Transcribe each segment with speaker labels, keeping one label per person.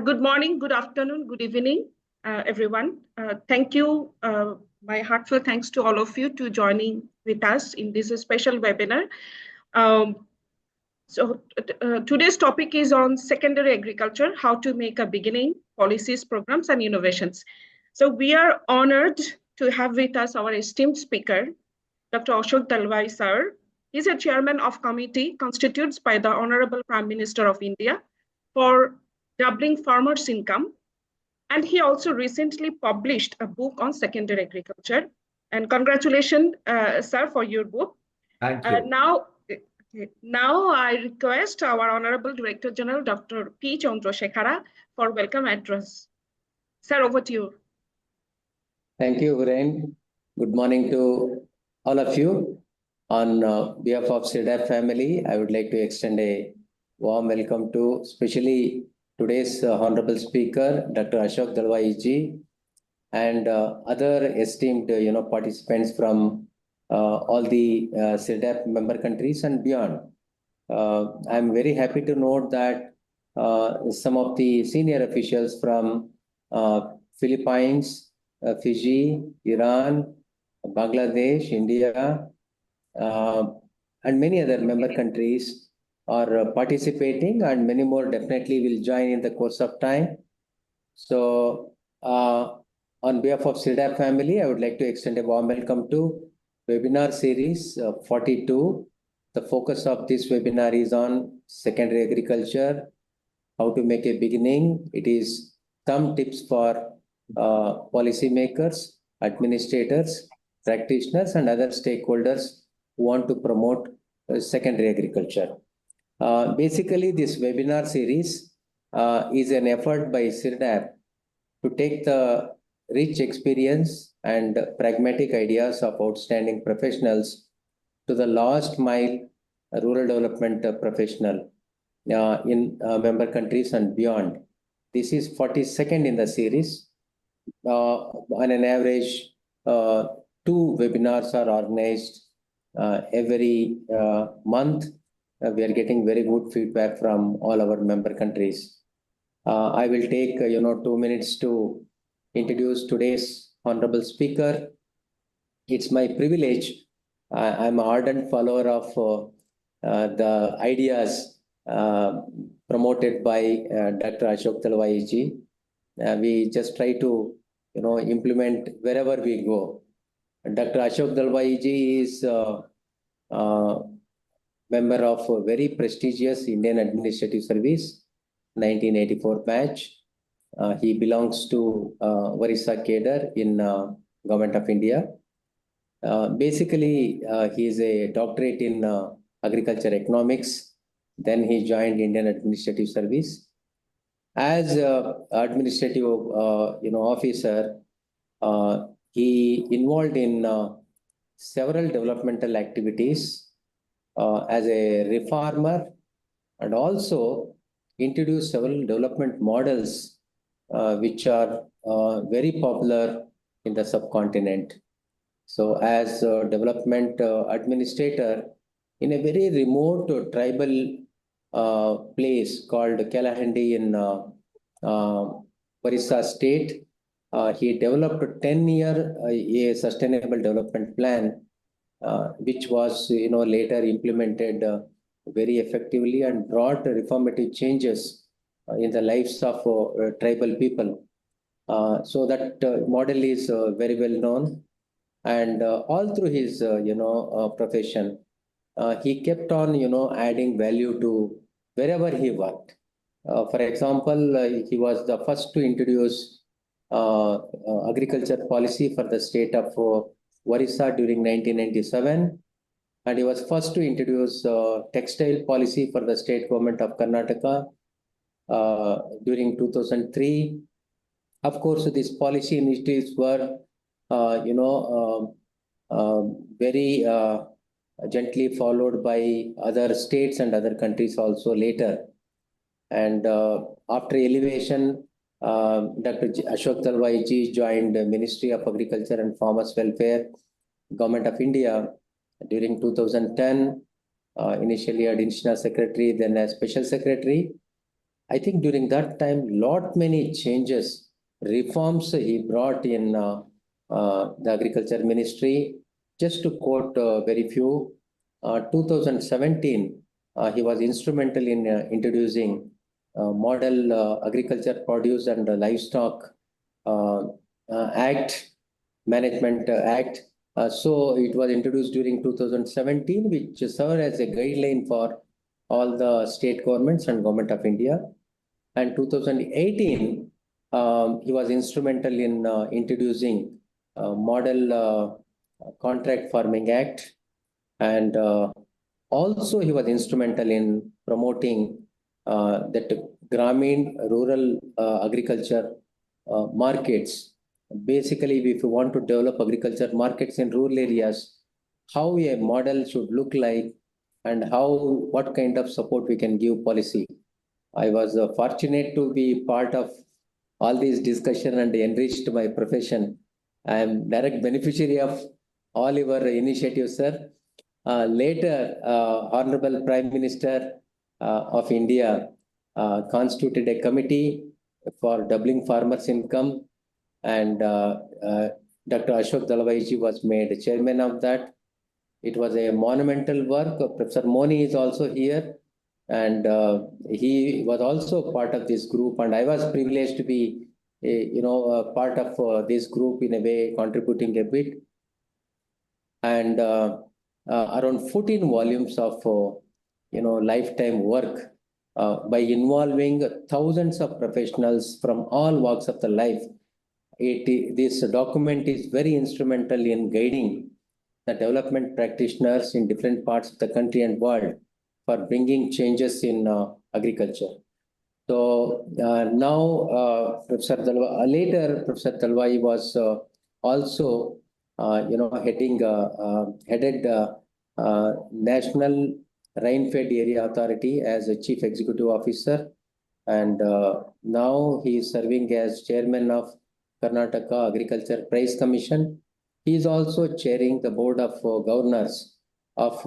Speaker 1: Good morning, good afternoon, good evening, everyone. Thank you. My heartfelt thanks to all of you to joining with us in this special webinar. Today's topic is on secondary agriculture, how to make a beginning, policies, programs, and innovations. So we are honored to have with us our esteemed speaker, Dr. Ashok Dalwai, sir. He's a chairman of committee constituted by the Honorable Prime Minister of India for doubling farmers' income. And he also recently published a book on secondary agriculture. And congratulations, sir, for your book.
Speaker 2: Thank you.
Speaker 1: Now I request our Honorable Director General, Dr. P. Chandrasekhara, for welcome address. Sir, over to you.
Speaker 3: Thank you, Viren. Good morning to all of you. On behalf of CIRDAP family, I would like to extend a warm welcome to especially today's Honorable Speaker, Dr. Ashok Dalwai ji, and other esteemed participants from all the CIRDAP member countries and beyond. I'm very happy to note that some of the senior officials from Philippines, Fiji, Iran, Bangladesh, India, and many other member countries are participating, and many more definitely will join in the course of time. So on behalf of CIRDAP family, I would like to extend a warm welcome to webinar series 42. The focus of this webinar is on secondary agriculture, how to make a beginning. It is some tips for policymakers, administrators, practitioners, and other stakeholders who want to promote secondary agriculture. Basically, this webinar series is an effort by CIRDAP to take the rich experience and pragmatic ideas of outstanding professionals to the last mile rural development professional in member countries and beyond. This is 42nd in the series. On an average, 2 webinars are organized every month. We are getting very good feedback from all our member countries. I will take 2 minutes to introduce today's honorable speaker. It's my privilege. I'm an ardent follower of the ideas promoted by Dr. Ashok Dalwai ji. We just try to implement wherever we go. Dr. Ashok Dalwai ji is member of a very prestigious Indian Administrative Service, 1984 batch. He belongs to Orissa cadre in Govt of India. Basically, he is a doctorate in agriculture economics. Then he joined Indian Administrative Service. As administrative officer, he involved in several developmental activities as a reformer, and also introduced several development models which are very popular in the subcontinent. So as a development administrator in a very remote tribal place called Kalahandi in Orissa state, he developed a 10-year sustainable development plan, which was later implemented very effectively and brought reformative changes in the lives of tribal people. So that model is very well known, and all through his profession, he kept on adding value to wherever he worked. For example, he was the first to introduce agriculture policy for the state of Orissa during 1997, and he was first to introduce textile policy for the state government of Karnataka during 2003. Of course, these policy initiatives were, very gently followed by other states and other countries also later. And after elevation, Dr. Ashok Dalwai ji joined the Ministry of Agriculture and Farmers Welfare, Government of India during 2010, initially additional secretary, then as special secretary. I think during that time, many changes, reforms he brought in the agriculture ministry. Just to quote very few, 2017, he was instrumental in introducing Model Agriculture Produce and Livestock Act, Management Act. So it was introduced during 2017, which served as a guideline for all the state governments and Government of India. And 2018, he was instrumental in introducing Model Contract Farming Act, and also he was instrumental in promoting that Grameen rural agriculture markets. Basically, if you want to develop agriculture markets in rural areas, how a model should look like and what kind of support we can give policy. I was fortunate to be part of all these discussion and enriched my profession. I am direct beneficiary of all your initiatives, sir. Later, Honorable Prime Minister of India constituted a committee for doubling farmers' income, and Dr. Ashok Dalwai ji was made chairman of that. It was a monumental work. Professor Moni is also here, and he was also part of this group. And I was privileged to be, a part of this group in a way, contributing a bit. And around 14 volumes of, lifetime work by involving thousands of professionals from all walks of the life. This document is very instrumental in guiding the development practitioners in different parts of the country and world for bringing changes in agriculture. So now, Professor Dalwai, later Professor Dalwai was also, headed National Rainfed Area Authority as a Chief Executive Officer, and now he is serving as Chairman of Karnataka Agriculture Price Commission. He is also chairing the Board of Governors of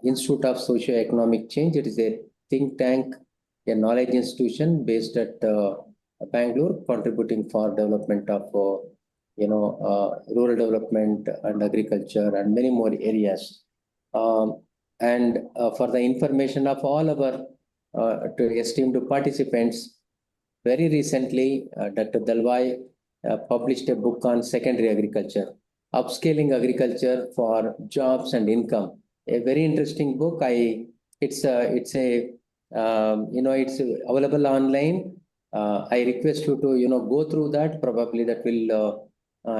Speaker 3: Institute of Socio-Economic Change. It is a think tank, a knowledge institution based at Bangalore, contributing for development of rural development and agriculture and many more areas. And for the information of all our esteemed participants, very recently, Dr. Dalwai published a book on secondary agriculture, upscaling agriculture for jobs and income. A very interesting book. It's available online. I request you to go through that. Probably that will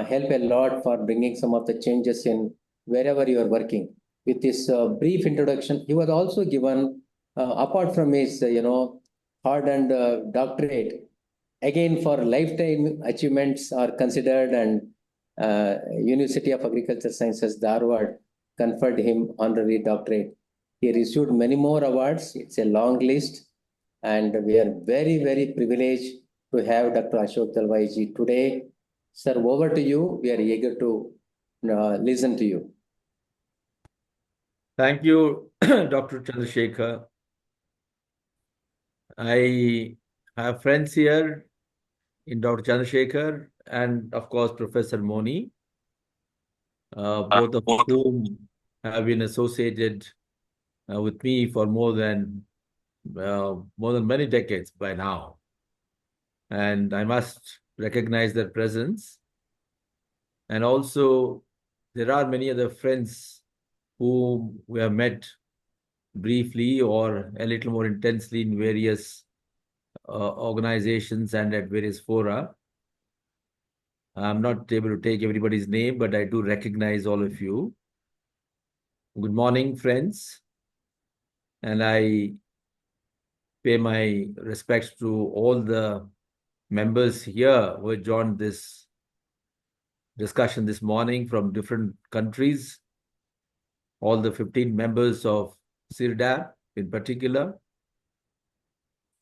Speaker 3: help a lot for bringing some of the changes in wherever you are working. With this brief introduction, he was also given, apart from his hard-earned doctorate, again for lifetime achievements are considered, and University of Agriculture Sciences, Dharwad, conferred him honorary doctorate. He received many more awards. It's a long list, and we are very, very privileged to have Dr. Ashok Dalwai ji today. Sir, over to you. We are eager to listen to you.
Speaker 2: Thank you, Dr. Chandrasekhar. I have friends here in Dr. Chandrasekhar and, of course, Professor Moni, both of whom have been associated with me for more than many decades by now. And I must recognize their presence. And also, there are many other friends whom we have met briefly or a little more intensely in various organizations and at various fora. I'm not able to take everybody's name, but I do recognize all of you. Good morning, friends. And I pay my respects to all the members here who have joined this discussion this morning from different countries, all the 15 members of CIRDAP in particular.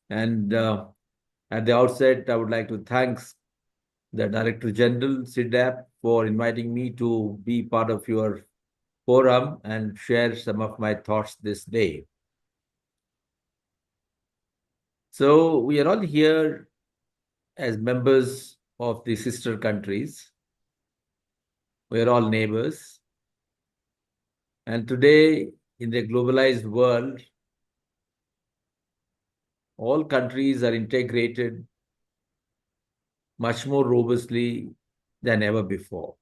Speaker 2: And at the outset, I would like to thank the Director General, CIRDAP, for inviting me to be part of your forum and share some of my thoughts this day. So we are all here as members of the sister countries. We are all neighbors. And today, in the globalized world, all countries are integrated much more robustly than ever before.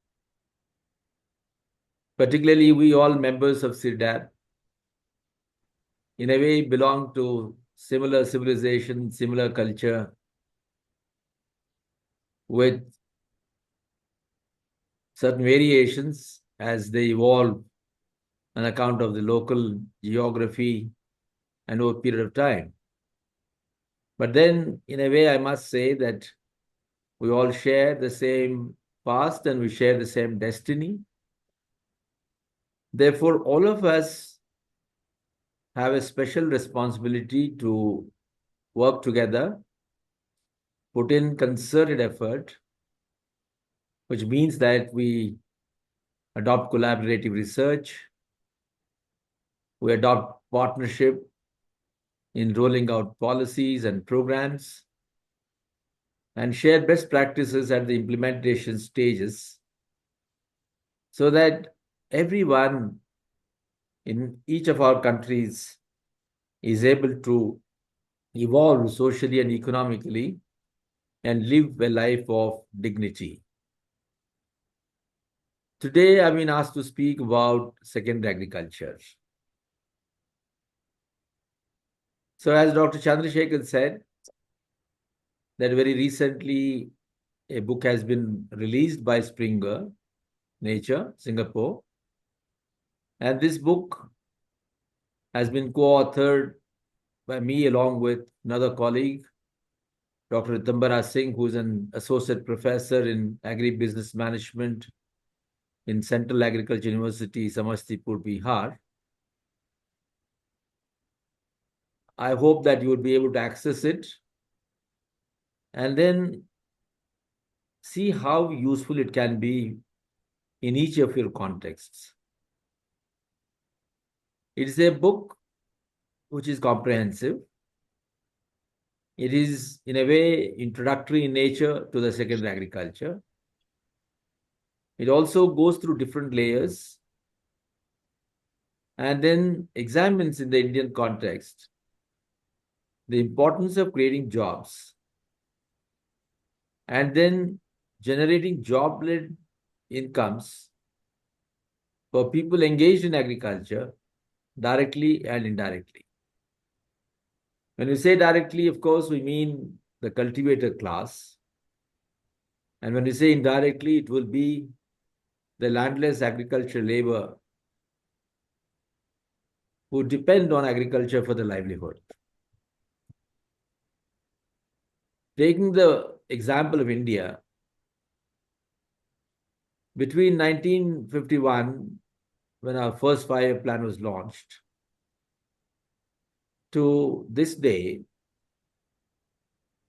Speaker 2: Particularly, we all members of CIRDAP, in a way, belong to similar civilization, similar culture, with certain variations as they evolve on account of the local geography and over a period of time. But then, in a way, I must say that we all share the same past and we share the same destiny. Therefore, all of us have a special responsibility to work together, put in concerted effort, which means that we adopt collaborative research, we adopt partnership in rolling out policies and programs, and share best practices at the implementation stages so that everyone in each of our countries is able to evolve socially and economically and live a life of dignity. Today, I've been asked to speak about secondary agriculture. So as Dr. Chandrasekhar said, that very recently a book has been released by Springer Nature, Singapore. And this book has been co-authored by me along with another colleague, Dr. Tambara Singh, who is an associate professor in agribusiness management in Central Agriculture University, Samastipur, Bihar. I hope that you will be able to access it and then see how useful it can be in each of your contexts. It is a book which is comprehensive. It is, in a way, introductory in nature to the secondary agriculture. It also goes through different layers and then examines in the Indian context the importance of creating jobs and then generating job-led incomes for people engaged in agriculture directly and indirectly. When we say directly, of course, we mean the cultivator class. And when we say indirectly, it will be the landless agricultural labor who depend on agriculture for their livelihood. Taking the example of India, between 1951, when our first 5-year plan was launched, to this day,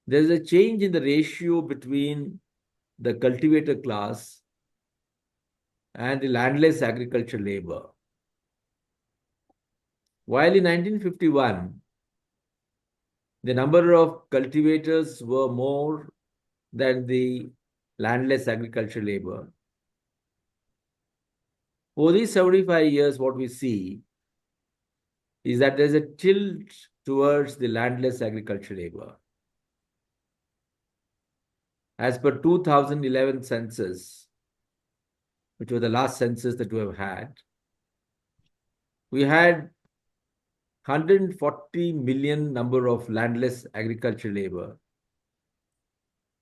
Speaker 2: there's a change in the ratio between the cultivator class and the landless agricultural labor. While in 1951, the number of cultivators were more than the landless agricultural labor. For these 75 years, what we see is that there's a tilt towards the landless agricultural labor. As per 2011 census, which was the last census that we have had, we had 140 million number of landless agricultural labor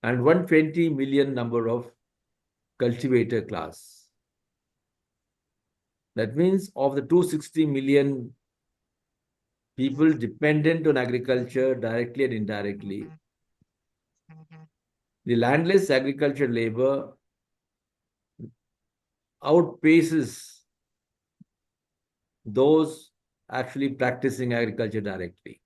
Speaker 2: and 120 million number of cultivator class. That means of the 260 million people dependent on agriculture directly and indirectly, the landless agricultural labor outpaces those actually practicing agriculture directly.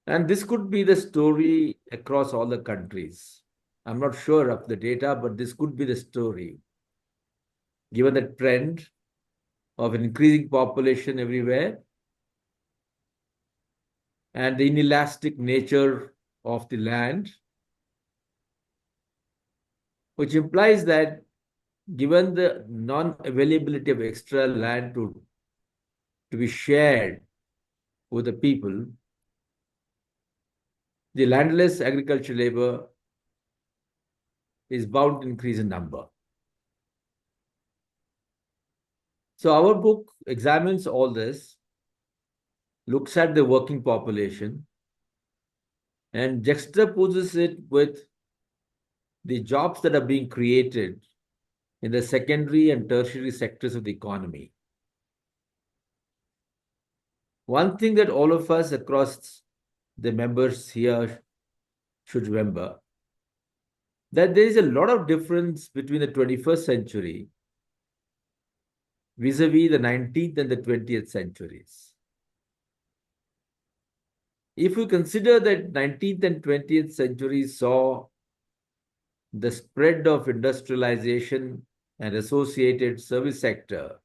Speaker 2: And this could be the story across all the countries. I'm not sure of the data, but this could be the story. Given the trend of an increasing population everywhere, and the inelastic nature of the land, which implies that given the non-availability of extra land to be shared with the people, the landless agricultural labor is bound to increase in number. So our book examines all this, looks at the working population, and juxtaposes it with the jobs that are being created in the secondary and tertiary sectors of the economy. One thing that all of us across the members here should remember, that there is a lot of difference between the 21st century vis-a-vis the 19th and the 20th centuries. If we consider that 19th and 20th centuries saw the spread of industrialization and associated service sector,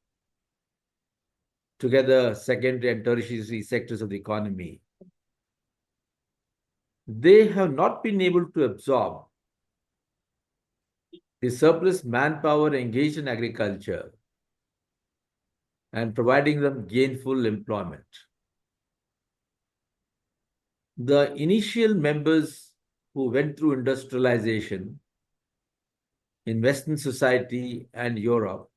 Speaker 2: together secondary and tertiary sectors of the economy, they have not been able to absorb the surplus manpower engaged in agriculture and providing them gainful employment. The initial members who went through industrialization in Western society and Europe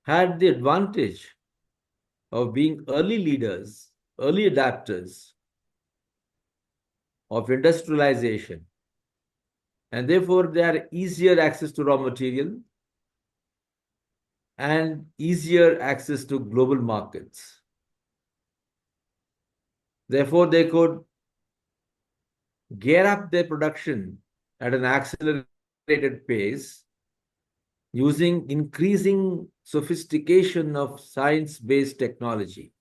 Speaker 2: had the advantage of being early leaders, early adapters of industrialization, and therefore they had easier access to raw material and easier access to global markets. Therefore, they could gear up their production at an accelerated pace using increasing sophistication of science-based technology.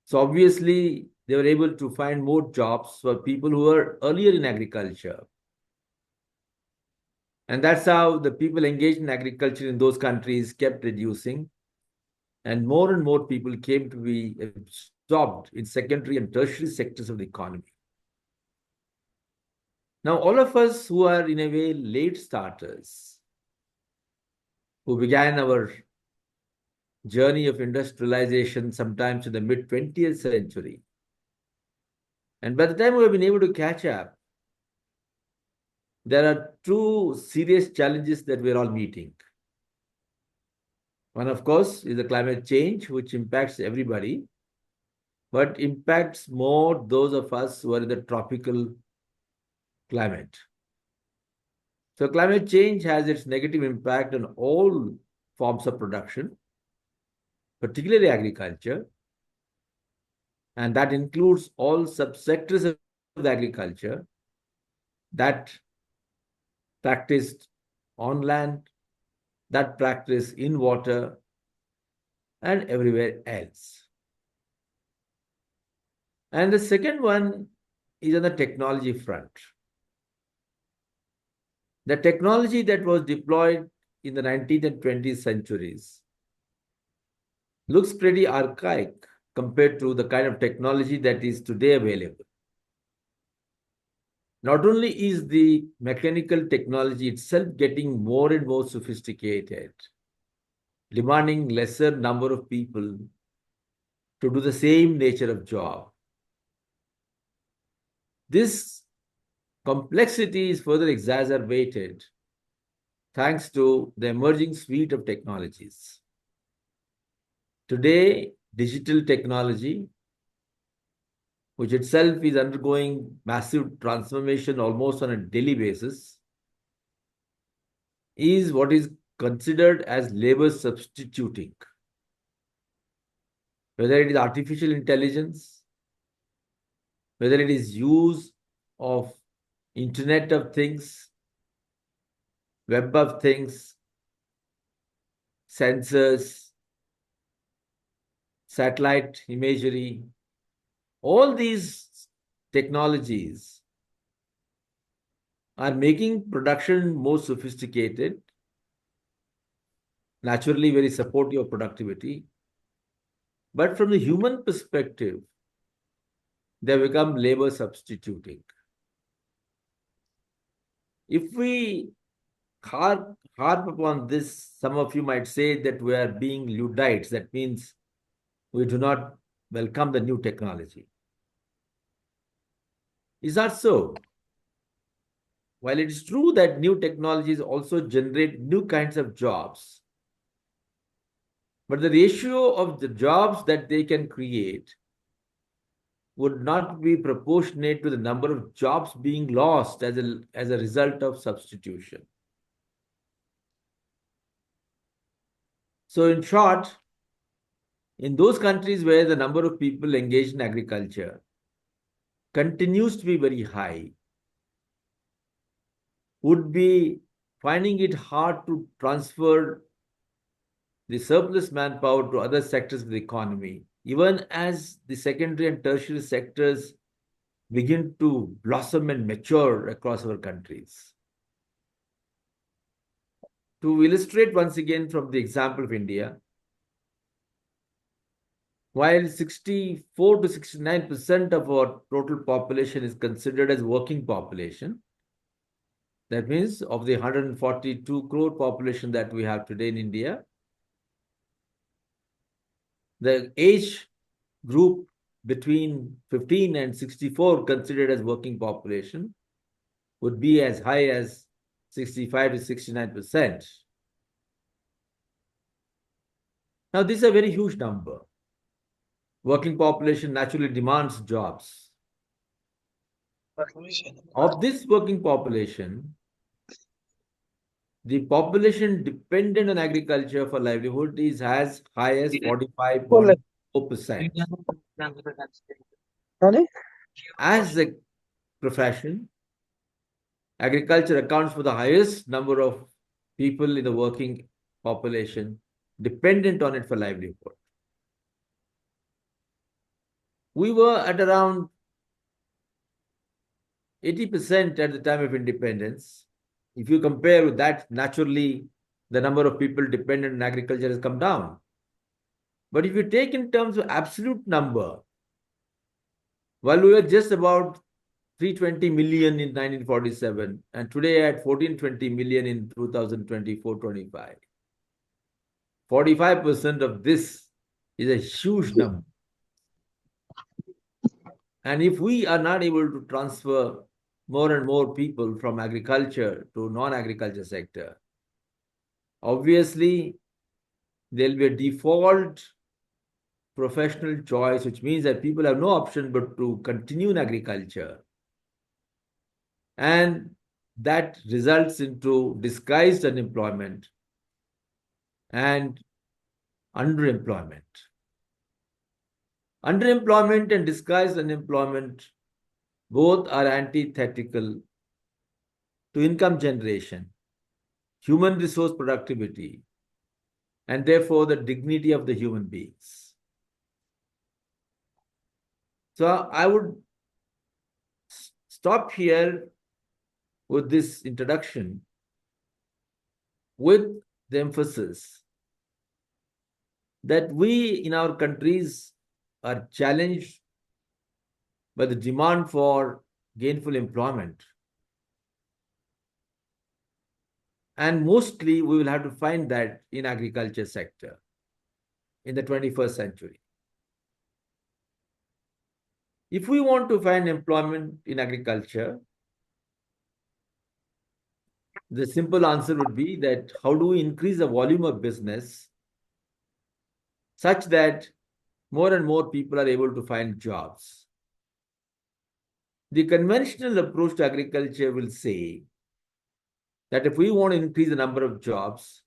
Speaker 2: So obviously, they were able to find more jobs for people who were earlier in agriculture. And that's how the people engaged in agriculture in those countries kept reducing. And more people came to be absorbed in secondary and tertiary sectors of the economy. Now, all of us who are in a way late starters, who began our journey of industrialization sometimes in the mid-20th century, and by the time we have been able to catch up, there are two serious challenges that we're all meeting. One, of course, is the climate change, which impacts everybody, but impacts more those of us who are in the tropical climate. So climate change has its negative impact on all forms of production, particularly agriculture, and that includes all subsectors of agriculture that practiced on land, that practice in water, and everywhere else. And the second one is on the technology front. The technology that was deployed in the 19th and 20th centuries looks pretty archaic compared to the kind of technology that is today available. Not only is the mechanical technology itself getting more and more sophisticated, demanding lesser number of people to do the same nature of job, this complexity is further exacerbated thanks to the emerging suite of technologies. Today, digital technology, which itself is undergoing massive transformation almost on a daily basis, is what is considered as labor substituting. Whether it is artificial intelligence, whether it is use of Internet of Things, Web of Things, sensors, satellite imagery, all these technologies are making production more sophisticated, naturally very supportive of productivity, But from the human perspective, they become labor substituting. If we harp upon this, some of you might say that we are being Luddites. That means we do not welcome the new technology. Is that so? While it is true that new technologies also generate new kinds of jobs, but the ratio of the jobs that they can create would not be proportionate to the number of jobs being lost as a result of substitution. So in short, in those countries where the number of people engaged in agriculture continues to be very high, would be finding it hard to transfer the surplus manpower to other sectors of the economy, even as the secondary and tertiary sectors begin to blossom and mature across our countries. To illustrate once again from the example of India, while 64 to 69% of our total population is considered as working population, that means of the 142 crore population that we have today in India, the age group between 15 and 64 considered as working population would be as high as 65 to 69%. Now, this is a very huge number. Working population naturally demands jobs. Of this working population, the population dependent on agriculture for livelihood is as high as 45.4%. As a profession, agriculture accounts for the highest number of people in the working population dependent on it for livelihood. We were at around 80% at the time of independence. If you compare with that, naturally, the number of people dependent on agriculture has come down. But if you take in terms of absolute number, while we were just about 320 million in 1947, and today at 1420 million in 2024-25, 45% of this is a huge number. And if we are not able to transfer more and more people from agriculture to non-agriculture sector, obviously there'll be a default professional choice, which means that people have no option but to continue in agriculture. And that results into disguised unemployment and underemployment. Underemployment and disguised unemployment both are antithetical to income generation, human resource productivity, and therefore the dignity of the human beings. So I would stop here with this introduction with the emphasis that we in our countries are challenged by the demand for gainful employment. And mostly we will have to find that in agriculture sector in the 21st century. If we want to find employment in agriculture, the simple answer would be that how do we increase the volume of business such that more and more people are able to find jobs? The conventional approach to agriculture will say that if we want to increase the number of jobs,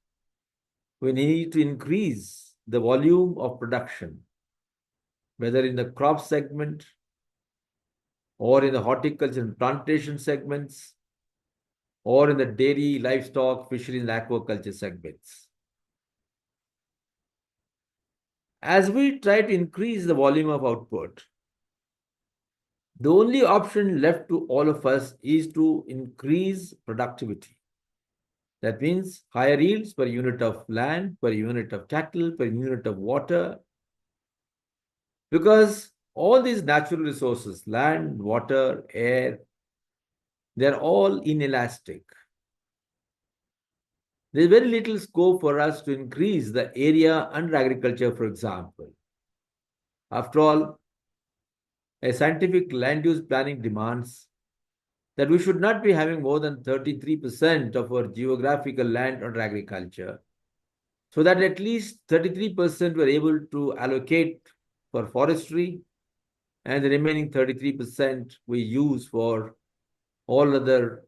Speaker 2: we need to increase the volume of production, whether in the crop segment or in the horticulture and plantation segments, or in the dairy, livestock, fisheries, and aquaculture segments. As we try to increase the volume of output, the only option left to all of us is to increase productivity. That means higher yields per unit of land, per unit of cattle, per unit of water, Because all these natural resources, land, water, air, they're all inelastic. There's very little scope for us to increase the area under agriculture, for example. After all, a scientific land use planning demands that we should not be having more than 33% of our geographical land under agriculture, so that at least 33% were able to allocate for forestry, and the remaining 33% we use for all other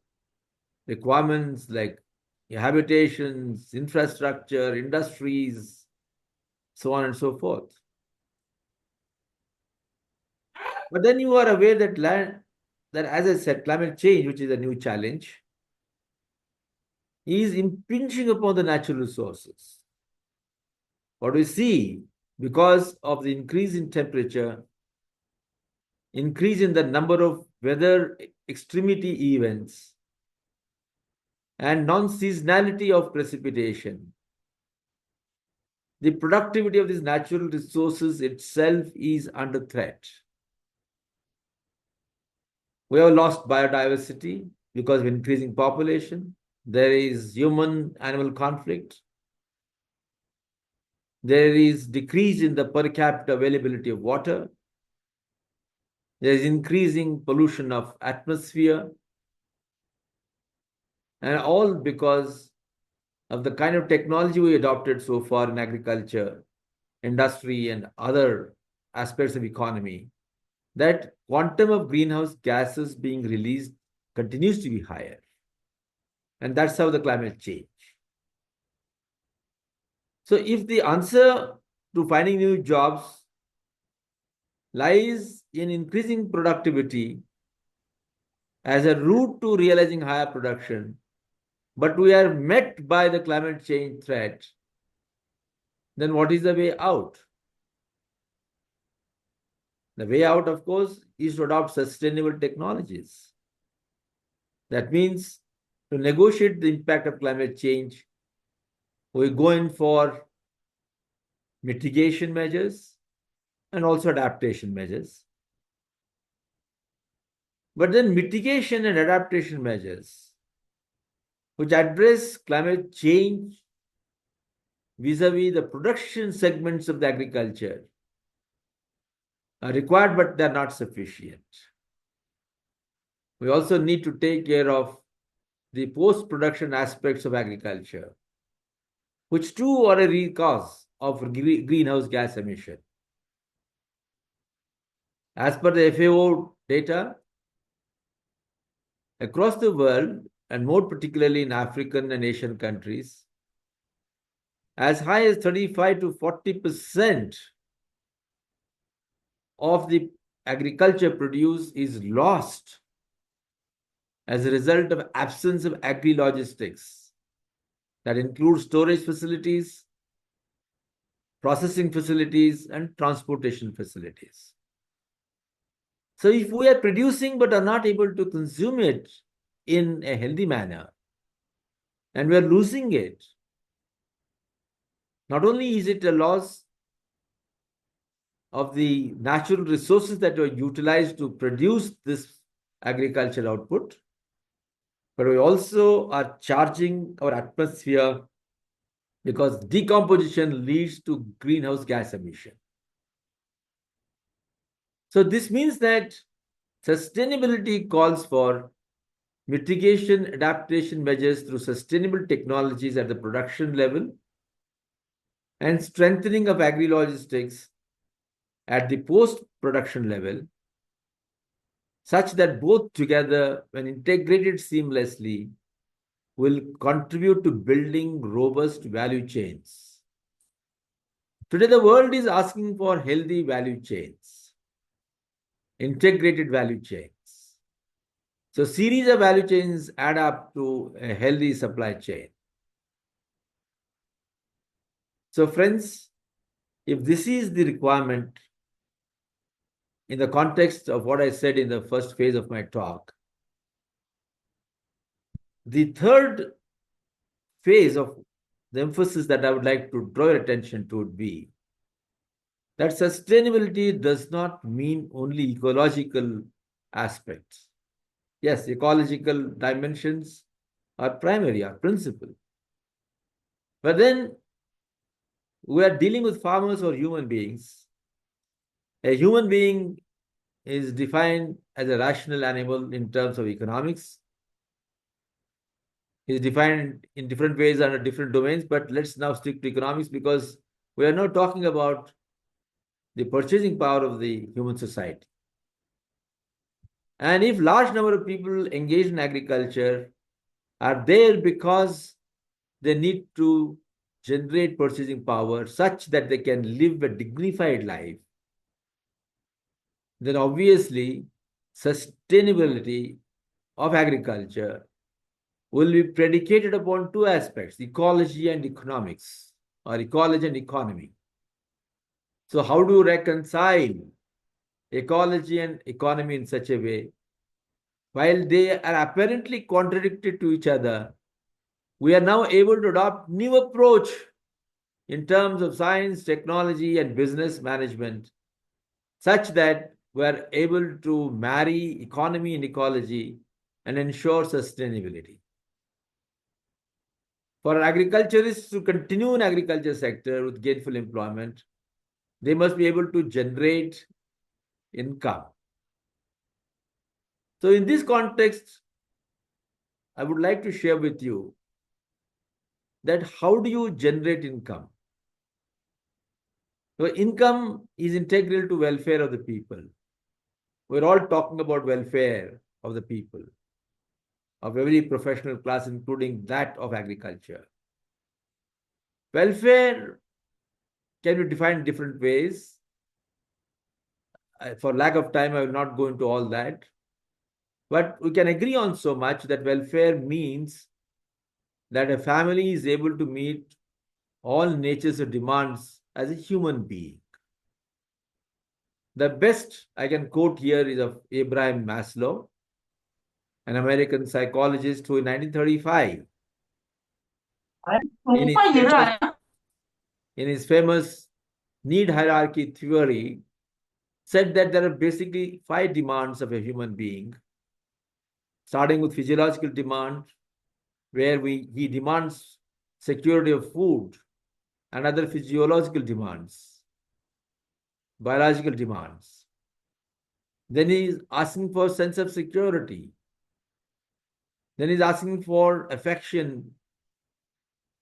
Speaker 2: requirements like habitations, infrastructure, industries, so on and so forth. But then you are aware that as I said, climate change, which is a new challenge, is impinging upon the natural resources. What we see, because of the increase in temperature, increase in the number of weather extremity events, and non-seasonality of precipitation, the productivity of these natural resources itself is under threat. We have lost biodiversity because of increasing population. There is human-animal conflict. There is decrease in the per capita availability of water. There is increasing pollution of atmosphere. And all because of the kind of technology we adopted so far in agriculture, industry, and other aspects of economy, that quantum of greenhouse gases being released continues to be higher. And that's how the climate change. So if the answer to finding new jobs lies in increasing productivity as a route to realizing higher production, but we are met by the climate change threat, then what is the way out? The way out, of course, is to adopt sustainable technologies. That means to negotiate the impact of climate change, we go in for mitigation measures and also adaptation measures. But then mitigation and adaptation measures, which address climate change vis-a-vis the production segments of the agriculture, are required, but they're not sufficient. We also need to take care of the post-production aspects of agriculture, which too are a real cause of greenhouse gas emission. As per the FAO data, across the world, and more particularly in African and Asian countries, as high as 35 to 40% of the agriculture produce is lost as a result of absence of agri-logistics. That includes storage facilities, processing facilities, and transportation facilities. So if we are producing but are not able to consume it in a healthy manner, and we are losing it, not only is it a loss of the natural resources that were utilized to produce this agricultural output, but we also are charging our atmosphere because decomposition leads to greenhouse gas emission. So this means that sustainability calls for mitigation adaptation measures through sustainable technologies at the production level and strengthening of agri-logistics at the post-production level, such that both together, when integrated seamlessly, will contribute to building robust value chains. Today, the world is asking for healthy value chains, integrated value chains. So, series of value chains add up to a healthy supply chain. So, friends, if this is the requirement in the context of what I said in the first phase of my talk, the third phase of the emphasis that I would like to draw your attention to would be that sustainability does not mean only ecological aspects. Yes, ecological dimensions are primary, are principal. But then we are dealing with farmers or human beings. A human being is defined as a rational animal in terms of economics. Is defined in different ways under different domains, but let's now stick to economics because we are now talking about the purchasing power of the human society. And if large number of people engaged in agriculture are there because they need to generate purchasing power such that they can live a dignified life, then obviously sustainability of agriculture will be predicated upon two aspects, ecology and economics, or ecology and economy. So how do you reconcile ecology and economy in such a way? While they are apparently contradicted to each other, we are now able to adopt new approach in terms of science, technology, and business management, such that we are able to marry economy and ecology and ensure sustainability. For agriculturists to continue in agriculture sector with gainful employment, they must be able to generate income. So in this context, I would like to share with you that how do you generate income? So income is integral to welfare of the people. We're all talking about welfare of the people, of every professional class, including that of agriculture. Welfare can be defined in different ways. For lack of time, I will not go into all that. But we can agree on so much that welfare means that a family is able to meet all nature's demands as a human being. The best I can quote here is of Abraham Maslow, an American psychologist who in 1935, in his famous need hierarchy theory, said that there are basically 5 demands of a human being, starting with physiological demand, where he demands security of food and other physiological demands, biological demands. Then he is asking for a sense of security. Then he's asking for affection,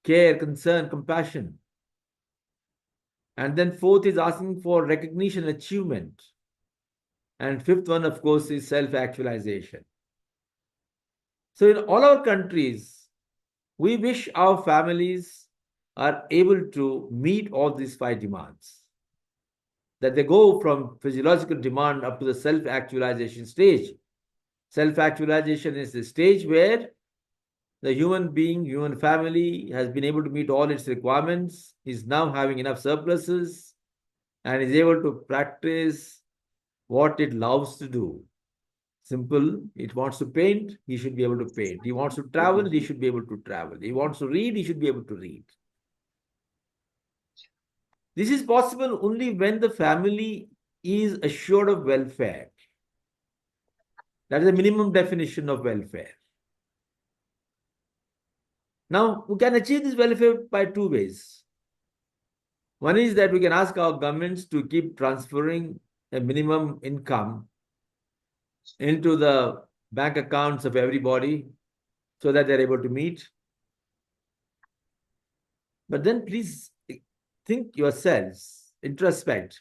Speaker 2: care, concern, compassion. And then fourth is asking for recognition, achievement. And fifth one, of course, is self-actualization. So in all our countries, we wish our families are able to meet all these 5 demands. That they go from physiological demand up to the self-actualization stage. Self-actualization is the stage where the human being, human family has been able to meet all its requirements, is now having enough surpluses, and is able to practice what it loves to do. Simple, it wants to paint, he should be able to paint. He wants to travel, he should be able to travel. He wants to read, he should be able to read. This is possible only when the family is assured of welfare. That is the minimum definition of welfare. Now, we can achieve this welfare by 2 ways. One is that we can ask our governments to keep transferring a minimum income into the bank accounts of everybody so that they're able to meet. But then please think yourselves, introspect.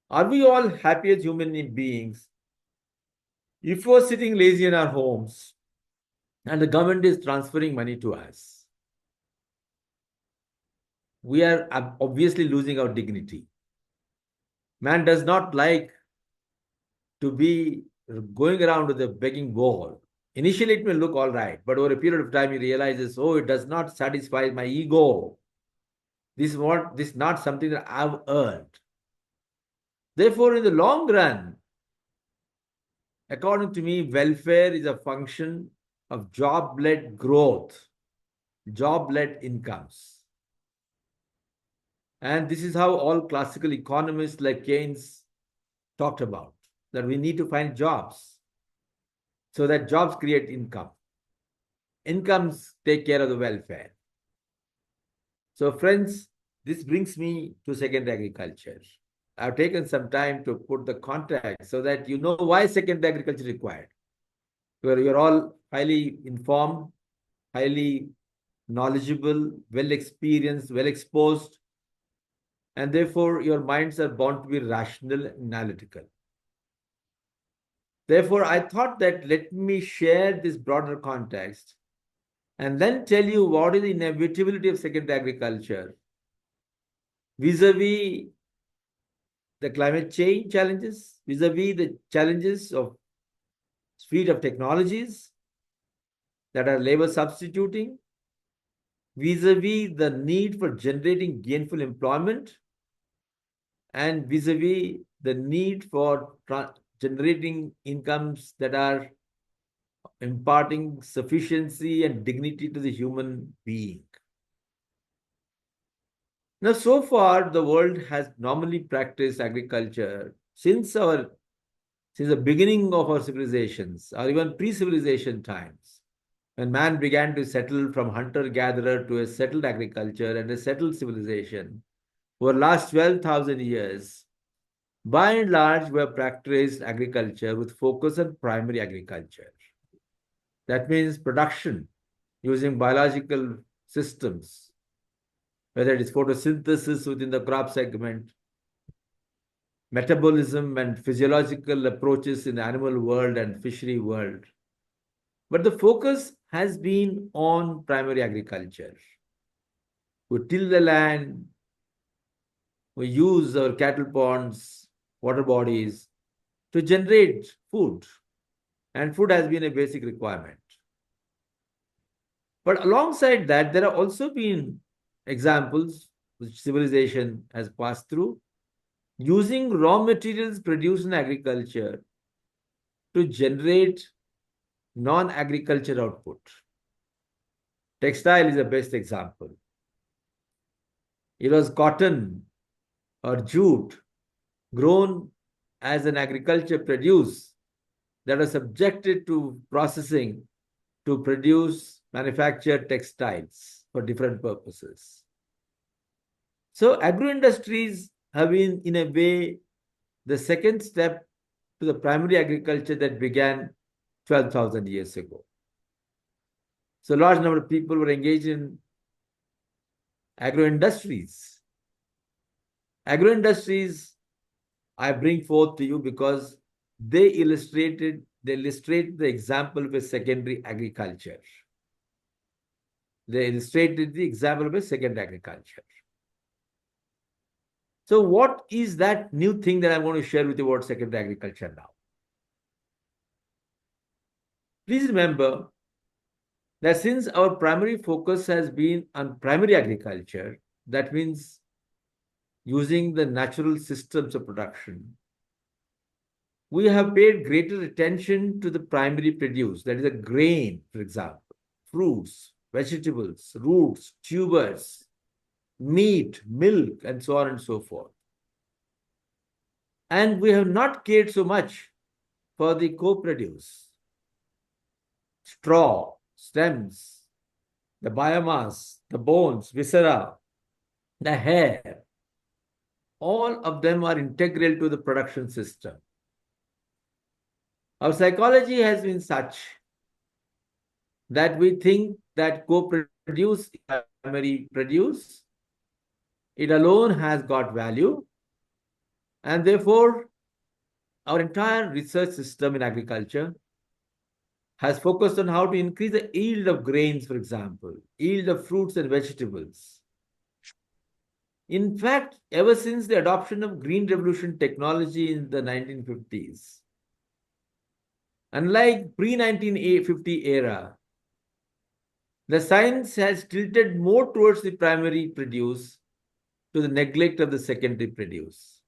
Speaker 2: Are we all happy as human beings if we're sitting lazy in our homes and the government is transferring money to us? We are obviously losing our dignity. Man does not like to be going around with a begging bowl. Initially, it may look all right, but over a period of time, he realizes, oh, it does not satisfy my ego. This is not something that I've earned. Therefore, in the long run, according to me, welfare is a function of job-led growth, job-led incomes. And this is how all classical economists like Keynes talked about, that we need to find jobs so that jobs create income. Incomes take care of the welfare. So friends, this brings me to secondary agriculture. I've taken some time to put the context so that you know why secondary agriculture is required. You're all highly informed, highly knowledgeable, well experienced, well exposed, and therefore your minds are bound to be rational and analytical. Therefore, I thought that let me share this broader context and then tell you what is the inevitability of secondary agriculture vis-a-vis the climate change challenges, vis-a-vis the challenges of speed of technologies that are labor substituting, vis-a-vis the need for generating gainful employment, and vis-a-vis the need for generating incomes that are imparting sufficiency and dignity to the human being. Now, so far, the world has normally practiced agriculture since the beginning of our civilizations, or even pre-civilization times, when man began to settle from hunter-gatherer to a settled agriculture and a settled civilization. For the last 12,000 years, by and large, we have practiced agriculture with focus on primary agriculture. That means production using biological systems, whether it is photosynthesis within the crop segment, metabolism and physiological approaches in the animal world and fishery world. But the focus has been on primary agriculture. We till the land, we use our cattle ponds, water bodies to generate food. And food has been a basic requirement. But alongside that, there have also been examples which civilization has passed through, using raw materials produced in agriculture to generate non-agriculture output. Textile is the best example. It was cotton or jute grown as an agriculture produce that was subjected to processing to produce manufactured textiles for different purposes. So agro-industries have been, in a way, the second step to the primary agriculture that began 12,000 years ago. So a large number of people were engaged in agro-industries. Agro-industries I bring forth to you because they illustrate the example of a secondary agriculture. They illustrated the example of a secondary agriculture. So what is that new thing that I want to share with you about secondary agriculture now? Please remember that since our primary focus has been on primary agriculture, that means using the natural systems of production, we have paid greater attention to the primary produce, that is a grain, for example, fruits, vegetables, roots, tubers, meat, milk, and so on and so forth. And we have not cared so much for the co-produce, straw, stems, the biomass, the bones, viscera, the hair. All of them are integral to the production system. Our psychology has been such that we think that co-produce is primary produce. It alone has got value. And therefore, our entire research system in agriculture has focused on how to increase the yield of grains, for example, yield of fruits and vegetables. In fact, ever since the adoption of Green Revolution technology in the 1950s, unlike pre-1950 era, the science has tilted more towards the primary produce to the neglect of the secondary produce.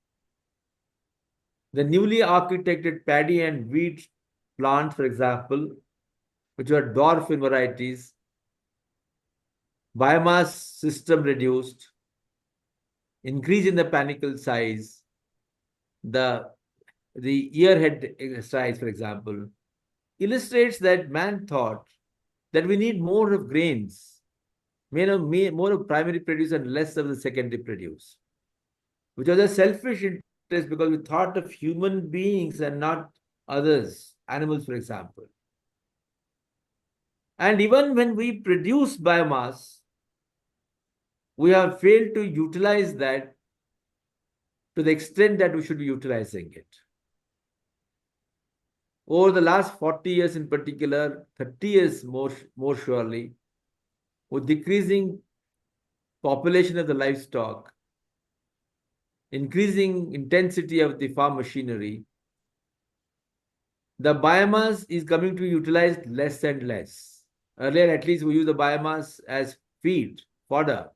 Speaker 2: The newly architected paddy and wheat plants, for example, which were dwarf in varieties, biomass system reduced, increase in the panicle size, the earhead size, for example, illustrates that man thought that we need more of grains, more of primary produce and less of the secondary produce, which was a selfish interest because we thought of human beings and not others, animals, for example. And even when we produce biomass, we have failed to utilize that to the extent that we should be utilizing it. Over the last 40 years in particular, 30 years more surely, with decreasing population of the livestock, increasing intensity of the farm machinery, the biomass is coming to be utilized less and less. Earlier, at least, we used the biomass as feed, fodder.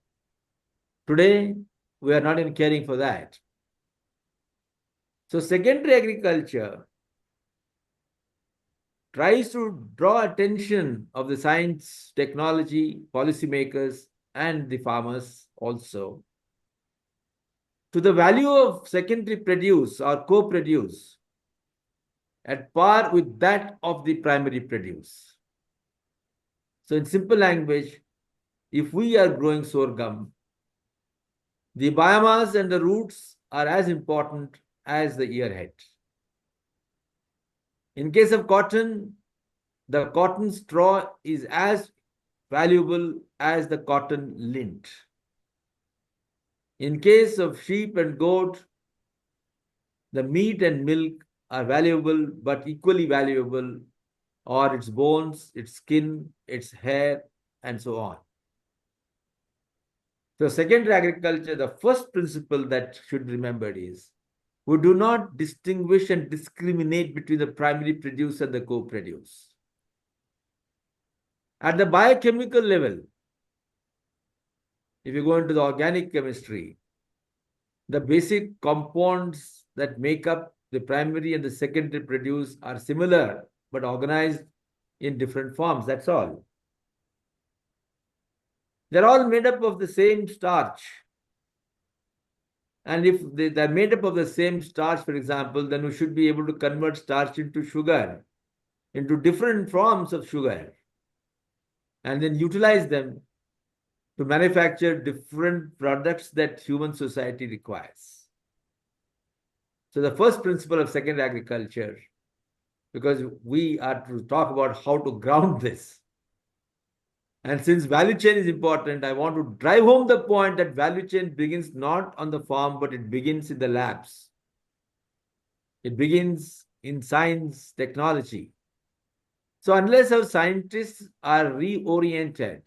Speaker 2: Today, we are not even caring for that. So secondary agriculture tries to draw attention of the science, technology, policymakers, and the farmers also to the value of secondary produce or co-produce at par with that of the primary produce. So in simple language, if we are growing sorghum, the biomass and the roots are as important as the earhead. In case of cotton, the cotton straw is as valuable as the cotton lint. In case of sheep and goat, the meat and milk are valuable, but equally valuable are its bones, its skin, its hair, and so on. So secondary agriculture, the first principle that should be remembered is we do not distinguish and discriminate between the primary produce and the co-produce. At the biochemical level, if you go into the organic chemistry, the basic compounds that make up the primary and the secondary produce are similar, but organized in different forms. That's all. They're all made up of the same starch. And if they're made up of the same starch, for example, then we should be able to convert starch into sugar, into different forms of sugar, and then utilize them to manufacture different products that human society requires. So the first principle of secondary agriculture, because we are to talk about how to ground this. And since value chain is important, I want to drive home the point that value chain begins not on the farm, but it begins in the labs. It begins in science, technology. So unless our scientists are reoriented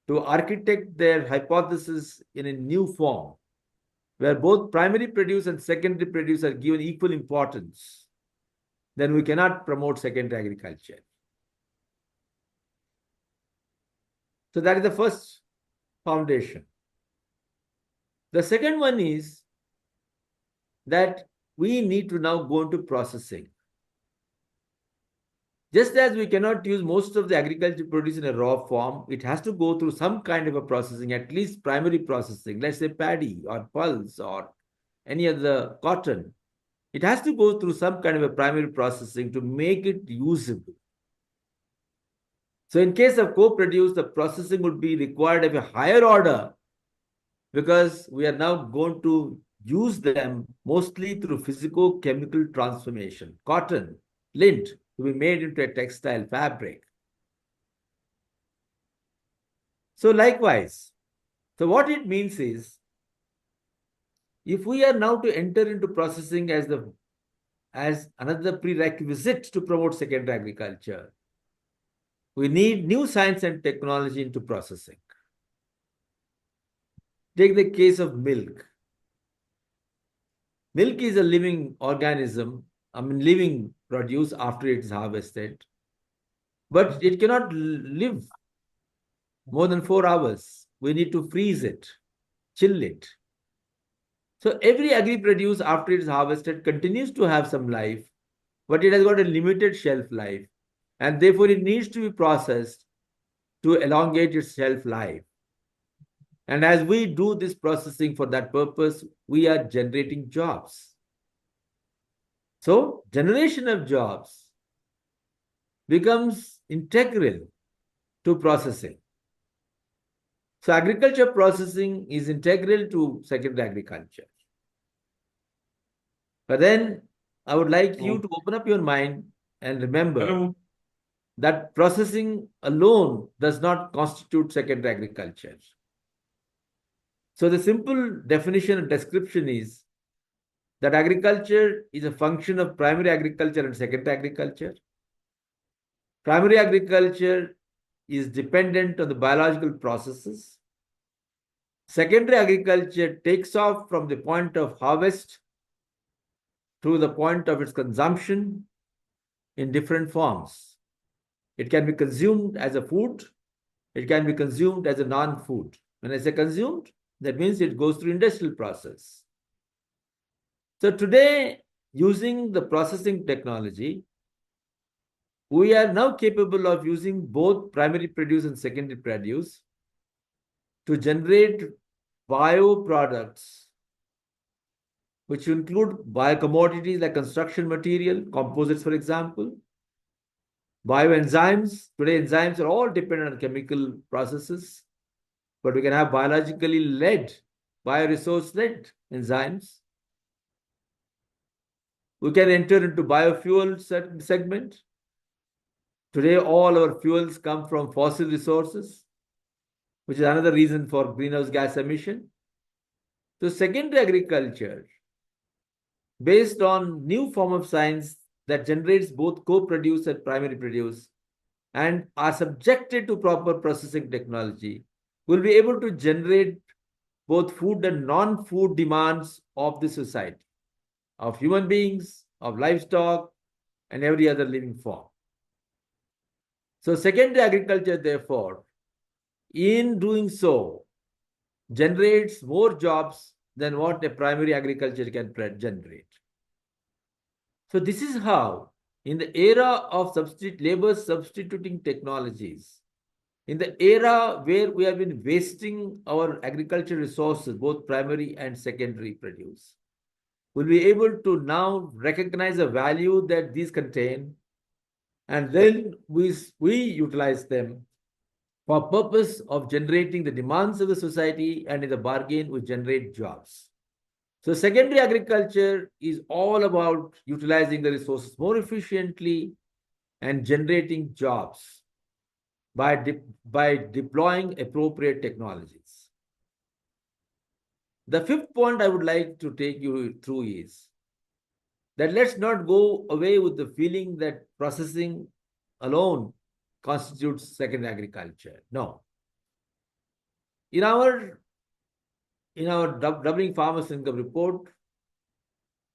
Speaker 2: to architect their hypothesis in a new form, where both primary produce and secondary produce are given equal importance, then we cannot promote secondary agriculture. So that is the first foundation. The second one is that we need to now go into processing. Just as we cannot use most of the agriculture produce in a raw form, it has to go through some kind of a processing, at least primary processing, let's say paddy or pulse or any other cotton. It has to go through some kind of a primary processing to make it usable. So in case of co-produce, the processing would be required of a higher order because we are now going to use them mostly through physico-chemical transformation. Cotton, lint, to be made into a textile fabric. So likewise, so what it means is, if we are now to enter into processing as another prerequisite to promote secondary agriculture, we need new science and technology into processing. Take the case of milk. Milk is a living organism, living produce after it is harvested, but it cannot live more than 4 hours. We need to freeze it, chill it. So every agri-produce after it is harvested continues to have some life, but it has got a limited shelf life, and therefore it needs to be processed to elongate its shelf life. And as we do this processing for that purpose, we are generating jobs. So generation of jobs becomes integral to processing. So agriculture processing is integral to secondary agriculture. But then I would like you to open up your mind and remember that processing alone does not constitute secondary agriculture. So the simple definition and description is that agriculture is a function of primary agriculture and secondary agriculture. Primary agriculture is dependent on the biological processes. Secondary agriculture takes off from the point of harvest to the point of its consumption in different forms. It can be consumed as a food. It can be consumed as a non-food. When I say consumed, that means it goes through industrial process. So today, using the processing technology, we are now capable of using both primary produce and secondary produce to generate bioproducts, which include biocommodities like construction material, composites, for example, bioenzymes. Today, enzymes are all dependent on chemical processes, but we can have biologically led, bioresource-led enzymes. We can enter into biofuel segment. Today, all our fuels come from fossil resources, which is another reason for greenhouse gas emission. So secondary agriculture, based on new form of science that generates both co-produce and primary produce and are subjected to proper processing technology, will be able to generate both food and non-food demands of the society, of human beings, of livestock, and every other living form. So secondary agriculture, therefore, in doing so, generates more jobs than what a primary agriculture can generate. So this is how, in the era of labor substituting technologies, in the era where we have been wasting our agricultural resources, both primary and secondary produce, we'll be able to now recognize the value that these contain, and then we utilize them for purpose of generating the demands of the society, and in the bargain, we generate jobs. So secondary agriculture is all about utilizing the resources more efficiently and generating jobs by deploying appropriate technologies. The fifth point I would like to take you through is that let's not go away with the feeling that processing alone constitutes secondary agriculture. No. In our Doubling Farmers' Income report,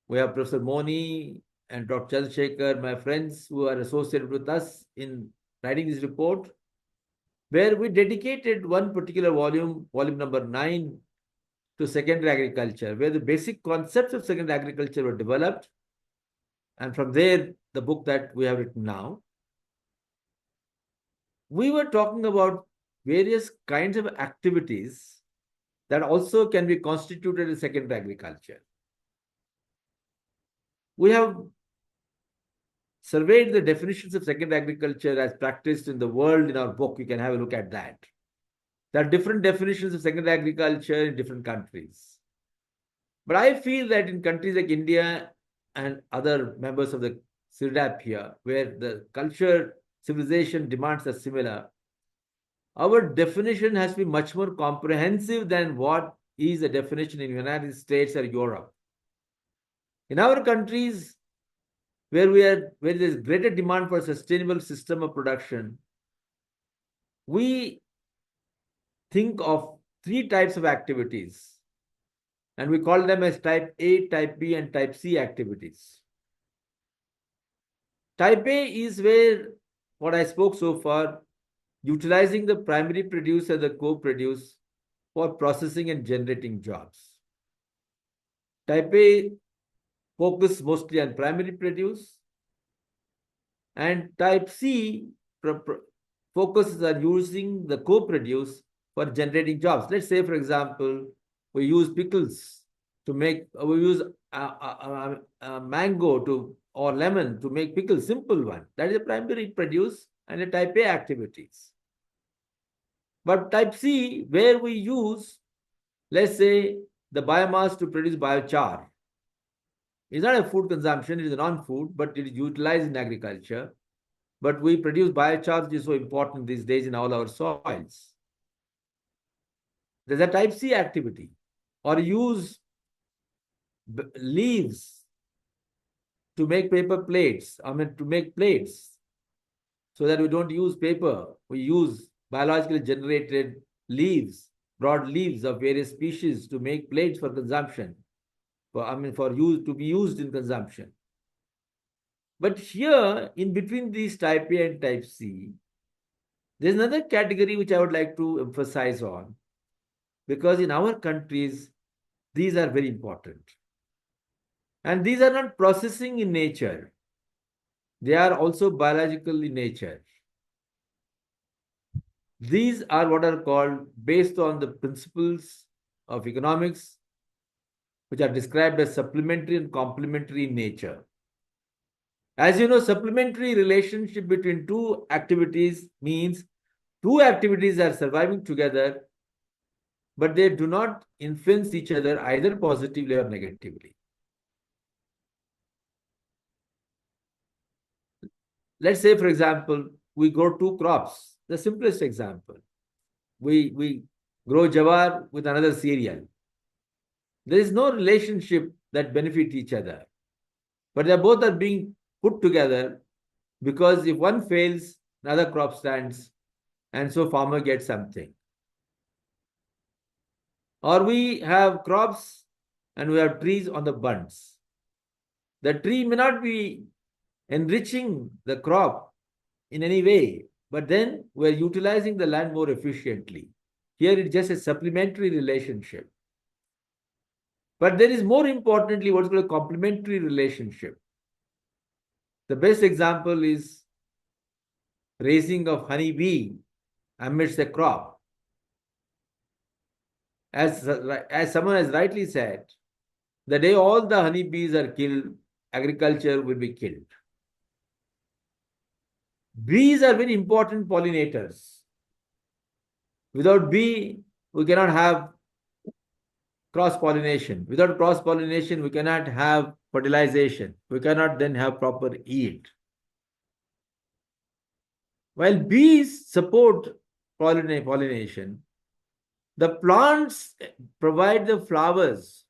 Speaker 2: we have Professor Moni and Dr. Chandrasekhar, my friends who are associated with us in writing this report, where we dedicated one particular volume number 9, to secondary agriculture, where the basic concepts of secondary agriculture were developed. And from there, the book that we have written now. We were talking about various kinds of activities that also can be constituted as secondary agriculture. We have surveyed the definitions of secondary agriculture as practiced in the world in our book. You can have a look at that. There are different definitions of secondary agriculture in different countries. But I feel that in countries like India and other members of the CIRDAP here, where the culture, civilization demands are similar, our definition has to be much more comprehensive than what is the definition in the United States or Europe. In our countries, where there is greater demand for a sustainable system of production, we think of 3 types of activities, and we call them as type A, type B, and type C activities. Type A is where what I spoke so far, utilizing the primary produce and the co-produce for processing and generating jobs. Type A focus mostly on primary produce, and type C focuses on using the co-produce for generating jobs. Let's say, for example, we use pickles to make, we use mango or lemon to make pickles, simple one. That is a primary produce and a type A activities. But type C, where we use, let's say, the biomass to produce biochar. It's not a food consumption, it is a non-food, but it is utilized in agriculture. But we produce biochar, which is so important these days in all our soils. There's a type C activity. Or use leaves to make paper plates, to make plates, so that we don't use paper. We use biologically generated leaves, broad leaves of various species to make plates for consumption, to be used in consumption. But here, in between these type A and type C, there's another category which I would like to emphasize on, because in our countries, these are very important. And these are not processing in nature. They are also biological in nature. These are what are called, based on the principles of economics, which are described as supplementary and complementary in nature. As you know, supplementary relationship between two activities means two activities are surviving together, but they do not influence each other either positively or negatively. Let's say, for example, we grow two crops. The simplest example. We grow jawar with another cereal. There is no relationship that benefit each other, but they both are being put together, because if one fails, another crop stands, and so farmer gets something. Or we have crops and we have trees on the bunds. The tree may not be enriching the crop in any way, but then we're utilizing the land more efficiently. Here it's just a supplementary relationship. But there is, more importantly, what's called a complementary relationship. The best example is raising of honeybee amidst a crop. As someone has rightly said, the day all the honeybees are killed, agriculture will be killed. Bees are very important pollinators. Without bee, we cannot have cross-pollination. Without cross-pollination, we cannot have fertilization. We cannot then have proper yield. While bees support pollination, the plants provide the flowers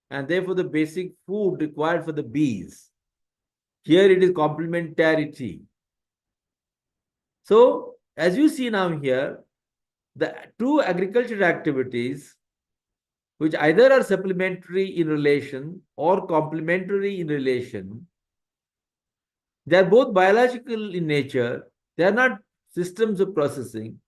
Speaker 2: and therefore the basic food required for the bees. Here it is complementarity. So, as you see now here, the two agricultural activities, which either are supplementary in relation or complementary in relation, they are both biological in nature. They are not systems of processing.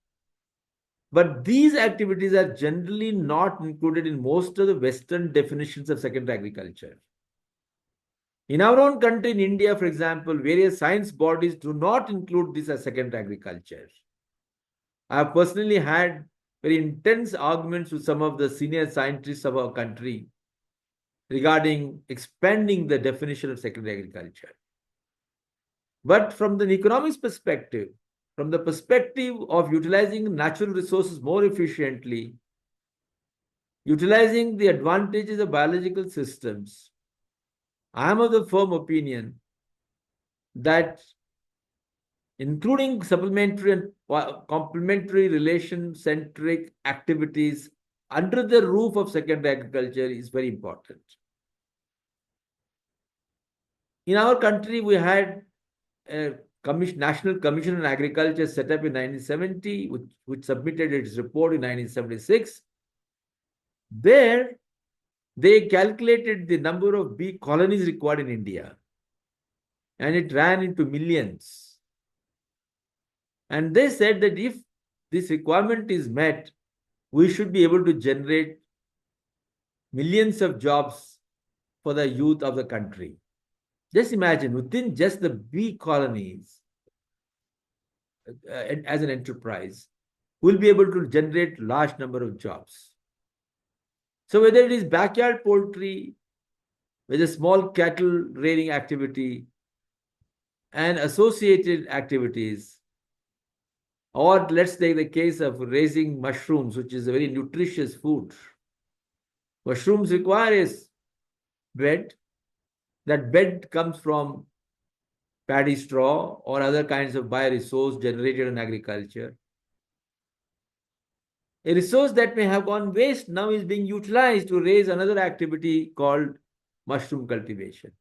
Speaker 2: But these activities are generally not included in most of the Western definitions of secondary agriculture. In our own country, in India, for example, various science bodies do not include this as secondary agriculture. I have personally had very intense arguments with some of the senior scientists of our country regarding expanding the definition of secondary agriculture. But from the economics perspective, from the perspective of utilizing natural resources more efficiently, utilizing the advantages of biological systems, I am of the firm opinion that including supplementary and complementary relation-centric activities under the roof of secondary agriculture is very important. In our country, we had a National Commission on Agriculture set up in 1970, which submitted its report in 1976. There, they calculated the number of bee colonies required in India, and it ran into millions. And they said that if this requirement is met, we should be able to generate millions of jobs for the youth of the country. Just imagine, within just the bee colonies, as an enterprise, will be able to generate large number of jobs. So whether it is backyard poultry, whether small cattle rearing activity and associated activities, or let's take the case of raising mushrooms, which is a very nutritious food. Mushrooms require a bed. That bed comes from paddy straw or other kinds of bioresource generated in agriculture. A resource that may have gone waste now is being utilized to raise another activity called mushroom cultivation.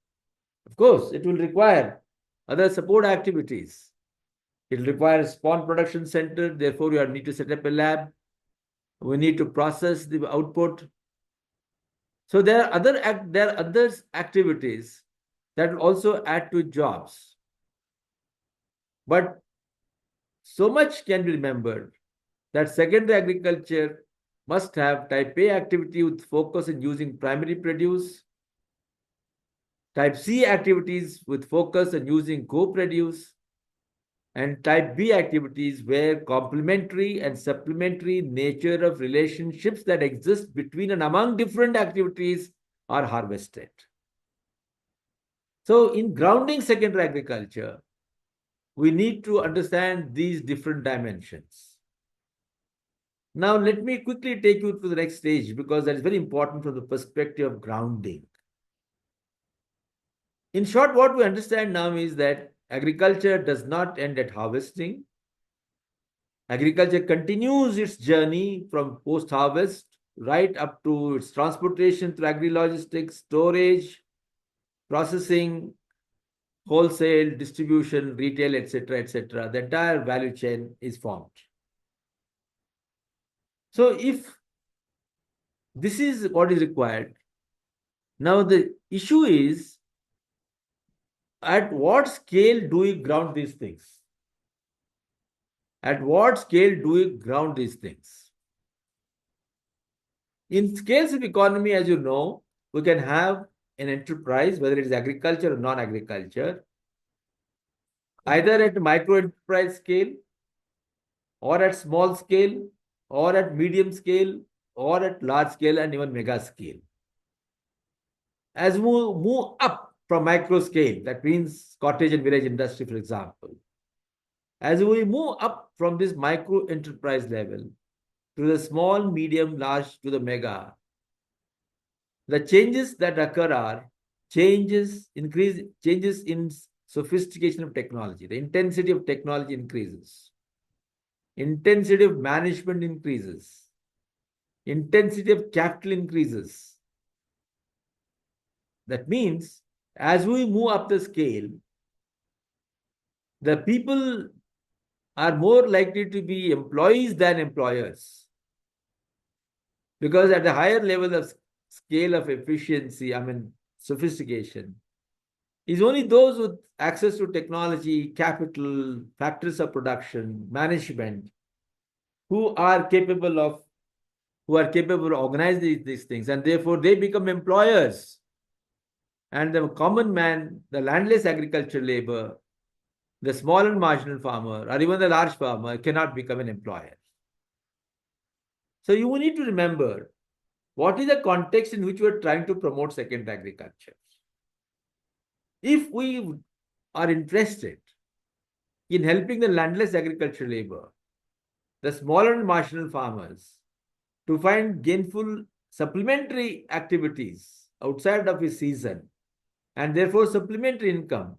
Speaker 2: Of course, it will require other support activities. It will require a spawn production center. Therefore, you need to set up a lab. We need to process the output. So there are other activities that will also add to jobs. But so much can be remembered that secondary agriculture must have type A activity with focus in using primary produce, type C activities with focus on using co-produce, and type B activities where complementary and supplementary nature of relationships that exist between and among different activities are harvested. So in grounding secondary agriculture, we need to understand these different dimensions. Now, let me quickly take you to the next stage because that is very important from the perspective of grounding. In short, what we understand now is that agriculture does not end at harvesting. Agriculture continues its journey from post-harvest right up to its transportation through agri-logistics, storage, processing, wholesale, distribution, retail, etc., etc. The entire value chain is formed. So if this is what is required, now the issue is at what scale do we ground these things? At what scale do we ground these things? In scales of economy, as you know, we can have an enterprise, whether it is agriculture or non-agriculture, either at micro enterprise scale, or at small scale, or at medium scale, or at large scale and even mega scale. As we move up from micro scale, that means cottage and village industry, for example, as we move up from this micro enterprise level to the small, medium, large to the mega, the changes that occur are changes in sophistication of technology. The intensity of technology increases. Intensity of management increases. Intensity of capital increases. That means as we move up the scale, the people are more likely to be employees than employers. Because at a higher level of scale of efficiency, sophistication, is only those with access to technology, capital, factors of production, management, who are capable of organizing these things, and therefore they become employers. And the common man, the landless agricultural labor, the small and marginal farmer, or even the large farmer cannot become an employer. So you need to remember what is the context in which we are trying to promote secondary agriculture. If we are interested in helping the landless agricultural labor, the smaller and marginal farmers, to find gainful supplementary activities outside of his season, and therefore supplementary income,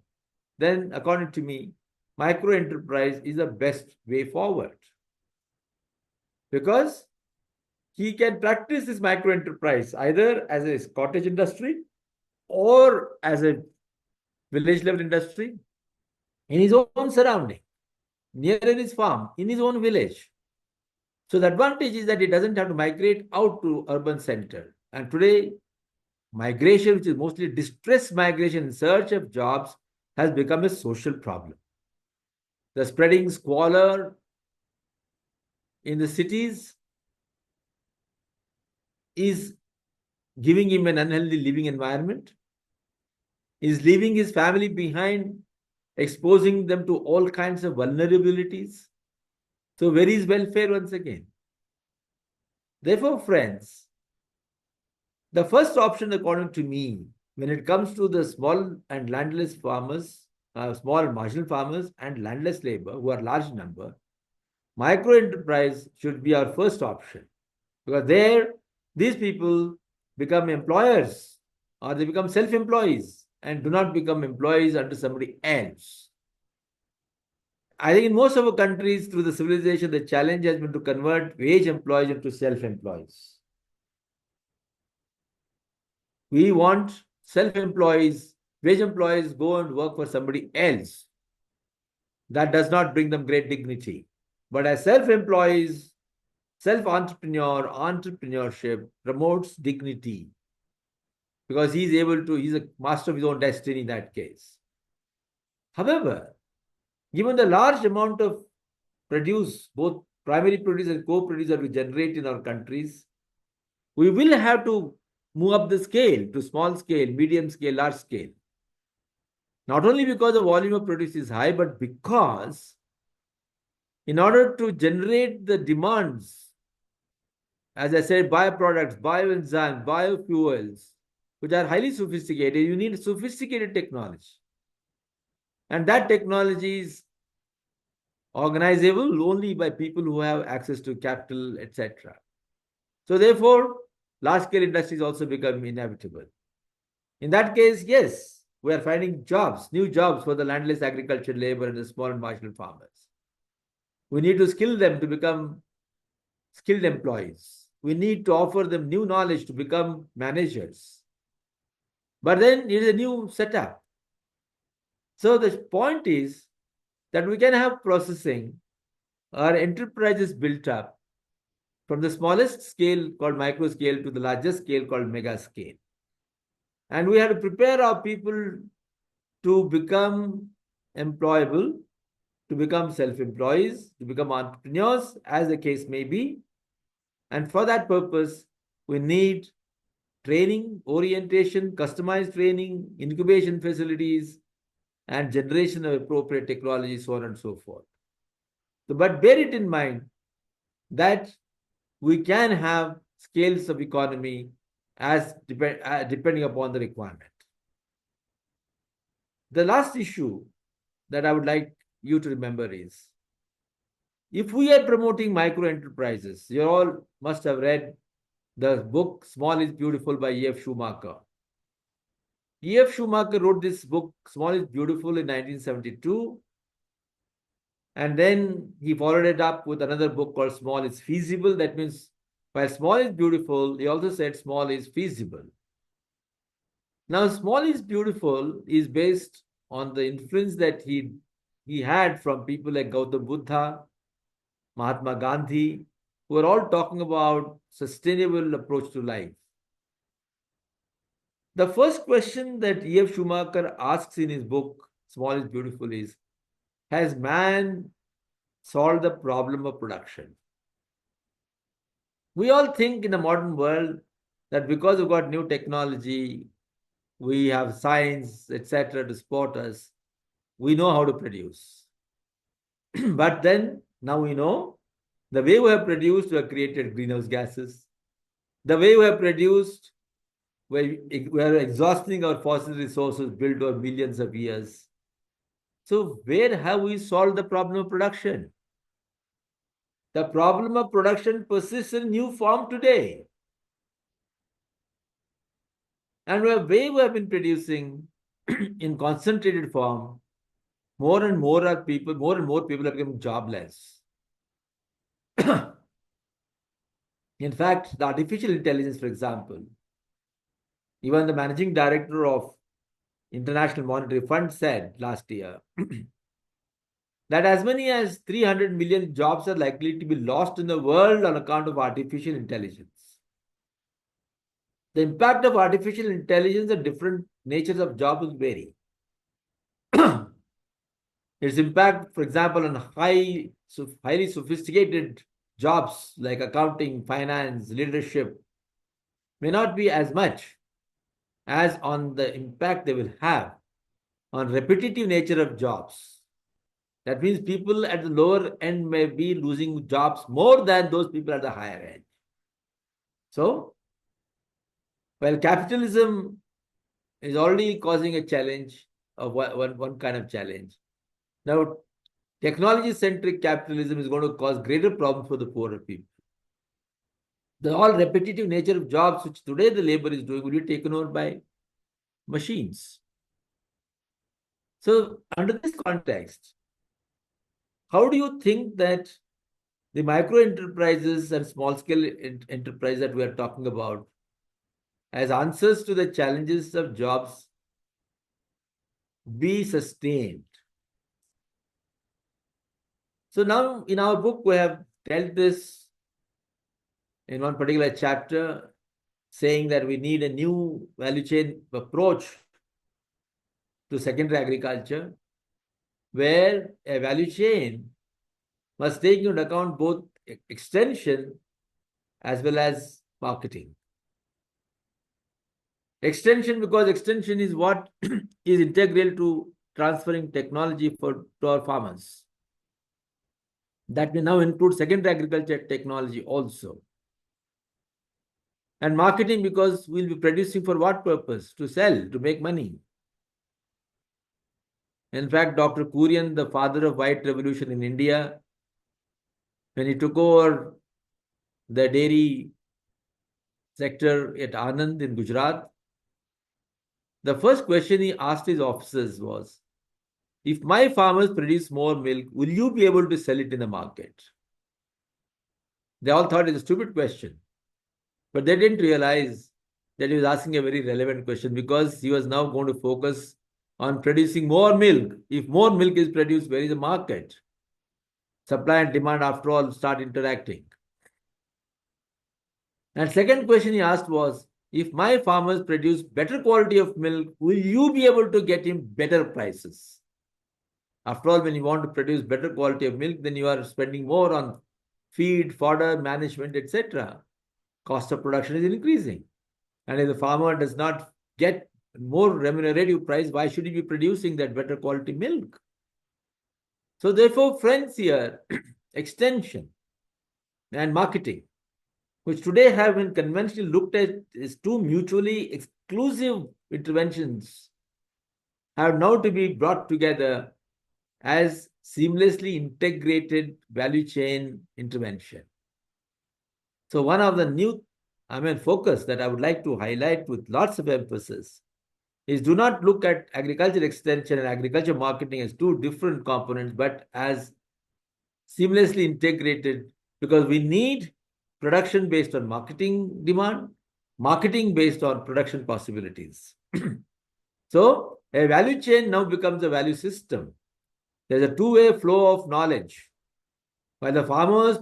Speaker 2: then according to me, micro enterprise is the best way forward. Because he can practice this micro enterprise either as a cottage industry or as a village level industry in his own surrounding, near his farm, in his own village. So the advantage is that he doesn't have to migrate out to urban center. And today, migration, which is mostly distress migration in search of jobs, has become a social problem. The spreading squalor in the cities is giving him an unhealthy living environment, is leaving his family behind, exposing them to all kinds of vulnerabilities. So where is welfare once again? Therefore, friends, the first option, according to me, when it comes to the small and landless farmers, small and marginal farmers and landless labor, who are large in number, micro enterprise should be our first option. Because there, these people become employers or they become self-employees and do not become employees under somebody else. I think in most of our countries, through the civilization, the challenge has been to convert wage employees into self-employees. We want self-employees, wage employees go and work for somebody else. That does not bring them great dignity. But as self-employees, entrepreneurship promotes dignity because he's a master of his own destiny in that case. However, given the large amount of produce, both primary produce and co-produce that we generate in our countries, we will have to move up the scale to small scale, medium scale, large scale. Not only because the volume of produce is high, but because in order to generate the demands, as I said, bioproducts, bioenzymes, biofuels, which are highly sophisticated, you need sophisticated technology. And that technology is organizable only by people who have access to capital, etc. So therefore, large-scale industries also become inevitable. In that case, yes, we are finding jobs, new jobs for the landless agricultural labor and the small and marginal farmers. We need to skill them to become skilled employees. We need to offer them new knowledge to become managers. But then it is a new setup. So the point is that we can have processing or enterprises built up from the smallest scale called micro scale to the largest scale called mega scale. And we have to prepare our people to become employable, to become self-employees, to become entrepreneurs, as the case may be. And for that purpose, we need training, orientation, customized training, incubation facilities, and generation of appropriate technology, so on and so forth. So, but bear it in mind that we can have scales of economy as depending upon the requirement. The last issue that I would like you to remember is, if we are promoting micro enterprises, you all must have read the book Small is Beautiful by E.F. Schumacher. E.F. Schumacher wrote this book, Small is Beautiful, in 1972. And then he followed it up with another book called Small is Feasible. That means while small is beautiful, he also said small is feasible. Now, Small is Beautiful is based on the influence that he had from people like Gautam Buddha, Mahatma Gandhi, who are all talking about sustainable approach to life. The first question that E.F. Schumacher asks in his book, Small is Beautiful, is, has man solved the problem of production? We all think in the modern world that because we've got new technology, we have science, etc., to support us, we know how to produce. But then, now we know, the way we have produced, we have created greenhouse gases. The way we have produced, we are exhausting our fossil resources built over millions of years. So where have we solved the problem of production? The problem of production persists in new form today. And we have been producing in concentrated form, more and more people are becoming jobless. In fact, the artificial intelligence, for example, even the managing director of International Monetary Fund said last year that as many as 300 million jobs are likely to be lost in the world on account of artificial intelligence. The impact of artificial intelligence and different natures of jobs will vary. Its impact, for example, on highly sophisticated jobs like accounting, finance, leadership may not be as much as on the impact they will have on repetitive nature of jobs. That means people at the lower end may be losing jobs more than those people at the higher end. So, while capitalism is already causing a challenge of one kind of challenge, now technology-centric capitalism is going to cause greater problems for the poorer people. The all repetitive nature of jobs which today the labor is doing will be taken over by machines. So, under this context, how do you think that the micro enterprises and small scale enterprise that we are talking about as answers to the challenges of jobs be sustained? So now in our book, we have dealt this in one particular chapter, saying that we need a new value chain approach to secondary agriculture, where a value chain must take into account both extension as well as marketing. Extension, because extension is what is integral to transferring technology to our farmers. That will now include secondary agriculture technology also. And marketing, because we'll be producing for what purpose? To sell, to make money. In fact, Dr. Kurian, the father of white revolution in India, when he took over the dairy sector at Anand in Gujarat, the first question he asked his officers was, if my farmers produce more milk, will you be able to sell it in the market? They all thought it was a stupid question, but they didn't realize that he was asking a very relevant question, because he was now going to focus on producing more milk. If more milk is produced, where is the market? Supply and demand, after all, start interacting. And second question he asked was, if my farmers produce better quality of milk, will you be able to get him better prices? After all, when you want to produce better quality of milk, then you are spending more on feed, fodder, management, etc. Cost of production is increasing. And if the farmer does not get more remunerative price, why should he be producing that better quality milk? So therefore, friends, here, extension and marketing, which today have been conventionally looked at as two mutually exclusive interventions, have now to be brought together as seamlessly integrated value chain intervention. So one of the new focus that I would like to highlight with lots of emphasis is, do not look at agriculture extension and agriculture marketing as two different components, but as seamlessly integrated, because we need production based on marketing demand, marketing based on production possibilities. So a value chain now becomes a value system. There's a two-way flow of knowledge. While the farmers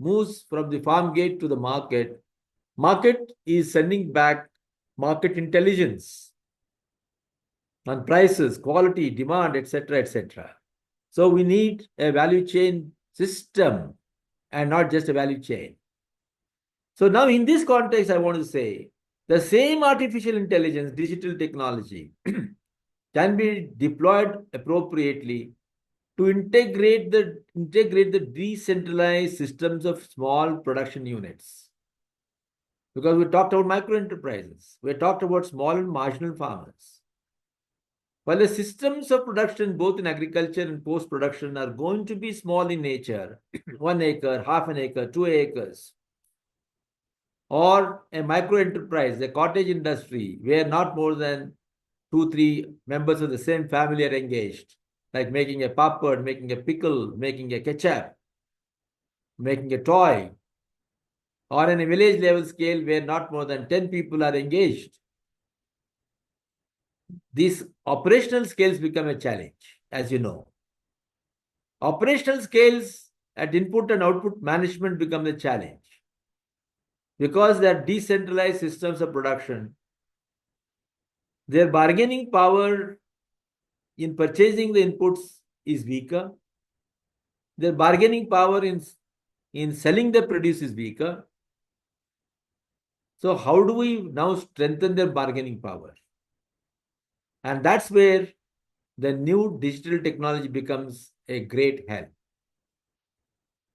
Speaker 2: moves from the farm gate to the market, market is sending back market intelligence on prices, quality, demand, etc., etc. So we need a value chain system and not just a value chain. So now in this context, I want to say the same artificial intelligence, digital technology can be deployed appropriately to integrate the decentralized systems of small production units. Because we talked about micro enterprises, we talked about small and marginal farmers. While the systems of production, both in agriculture and post-production, are going to be small in nature, 1 acre, half an acre, 2 acres, or a micro enterprise, a cottage industry, where not more than 2-3 members of the same family are engaged, like making a papad, making a pickle, making a ketchup, making a toy, or in a village level scale where not more than 10 people are engaged. These operational scales become a challenge, as you know. Operational scales at input and output management become a challenge, because they are decentralized systems of production. Their bargaining power in purchasing the inputs is weaker. Their bargaining power in selling the produce is weaker. So how do we now strengthen their bargaining power? And that's where the new digital technology becomes a great help.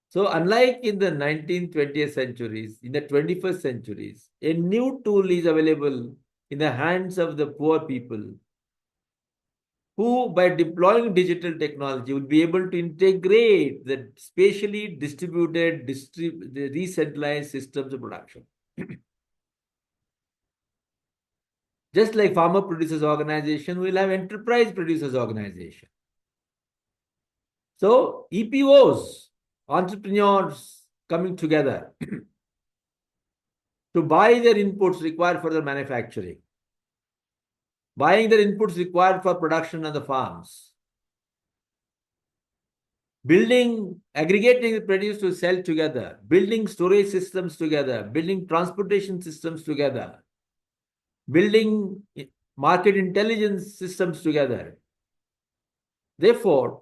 Speaker 2: So unlike in the 19th, 20th centuries, in the 21st centuries, a new tool is available in the hands of the poor people who, by deploying digital technology, will be able to integrate the spatially distributed, the decentralized systems of production. Just like farmer producers organization, we'll have enterprise producers organization. So EPOs, entrepreneurs coming together to buy their inputs required for their manufacturing, buying their inputs required for production on the farms, building, aggregating the produce to sell together, building storage systems together, building transportation systems together, building market intelligence systems together. Therefore,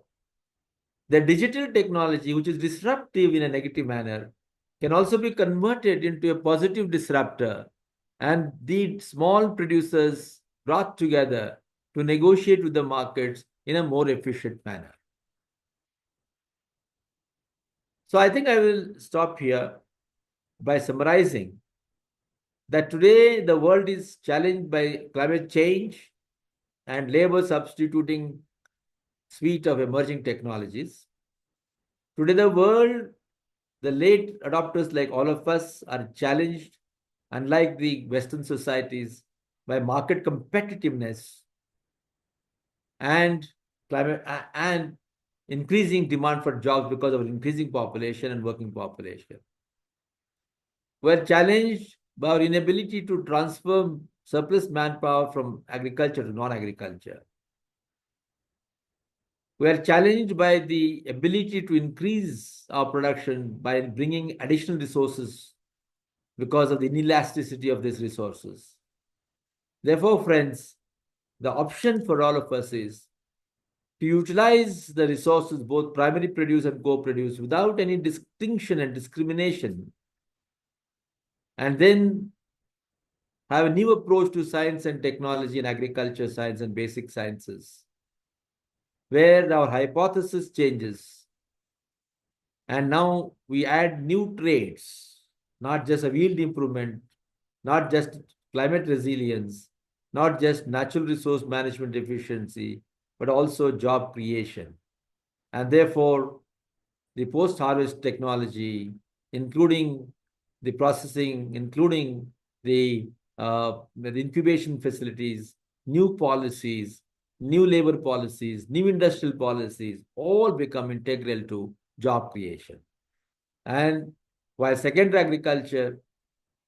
Speaker 2: the digital technology, which is disruptive in a negative manner, can also be converted into a positive disruptor, and the small producers brought together to negotiate with the markets in a more efficient manner. So I think I will stop here by summarizing that today the world is challenged by climate change and labor substituting suite of emerging technologies. Today the world, the late adopters like all of us, are challenged, unlike the Western societies, by market competitiveness and climate and increasing demand for jobs because of increasing population and working population. We're challenged by our inability to transfer surplus manpower from agriculture to non-agriculture. We are challenged by the ability to increase our production by bringing additional resources because of the inelasticity of these resources. Therefore, friends, the option for all of us is to utilize the resources, both primary produce and co-produce, without any distinction and discrimination, and then have a new approach to science and technology and agriculture science and basic sciences, where our hypothesis changes. And now we add new traits, not just a yield improvement, not just climate resilience, not just natural resource management efficiency, but also job creation. And therefore, the post-harvest technology, including the processing, including the incubation facilities, new policies, new labor policies, new industrial policies, all become integral to job creation. And while secondary agriculture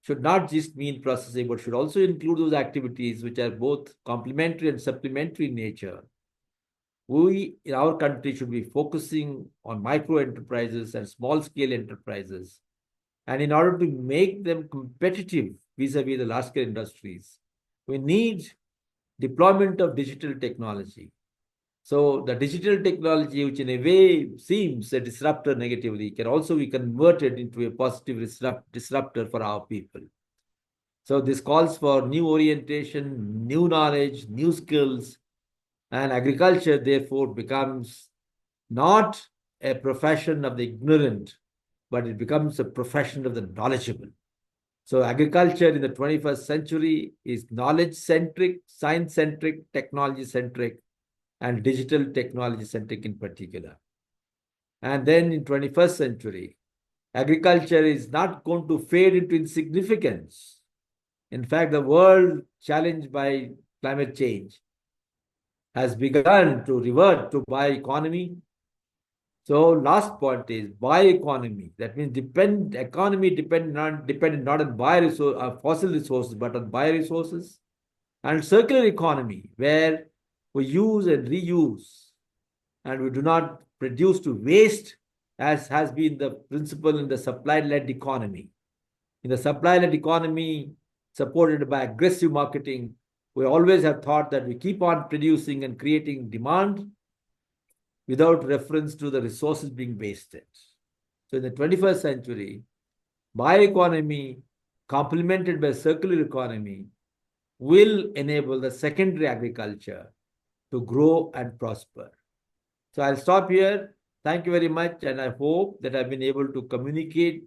Speaker 2: should not just mean processing, but should also include those activities which are both complementary and supplementary in nature, we in our country should be focusing on micro enterprises and small scale enterprises. And in order to make them competitive vis-a-vis the large scale industries, we need deployment of digital technology. So the digital technology, which in a way seems a disruptor negatively, can also be converted into a positive disruptor for our people. So this calls for new orientation, new knowledge, new skills, and agriculture therefore becomes not a profession of the ignorant, but it becomes a profession of the knowledgeable. So agriculture in the 21st century is knowledge-centric, science-centric, technology-centric, and digital technology-centric in particular. And then in 21st century, agriculture is not going to fade into insignificance. In fact, the world challenged by climate change has begun to revert to bioeconomy. So last point is bioeconomy. That means economy dependent not on fossil resources, but on bioresources. And circular economy, where we use and reuse, and we do not produce to waste, as has been the principle in the supply-led economy. In the supply-led economy, supported by aggressive marketing, we always have thought that we keep on producing and creating demand without reference to the resources being wasted. So in the 21st century, bioeconomy complemented by circular economy will enable the secondary agriculture to grow and prosper. So I'll stop here. Thank you very much. And I hope that I've been able to communicate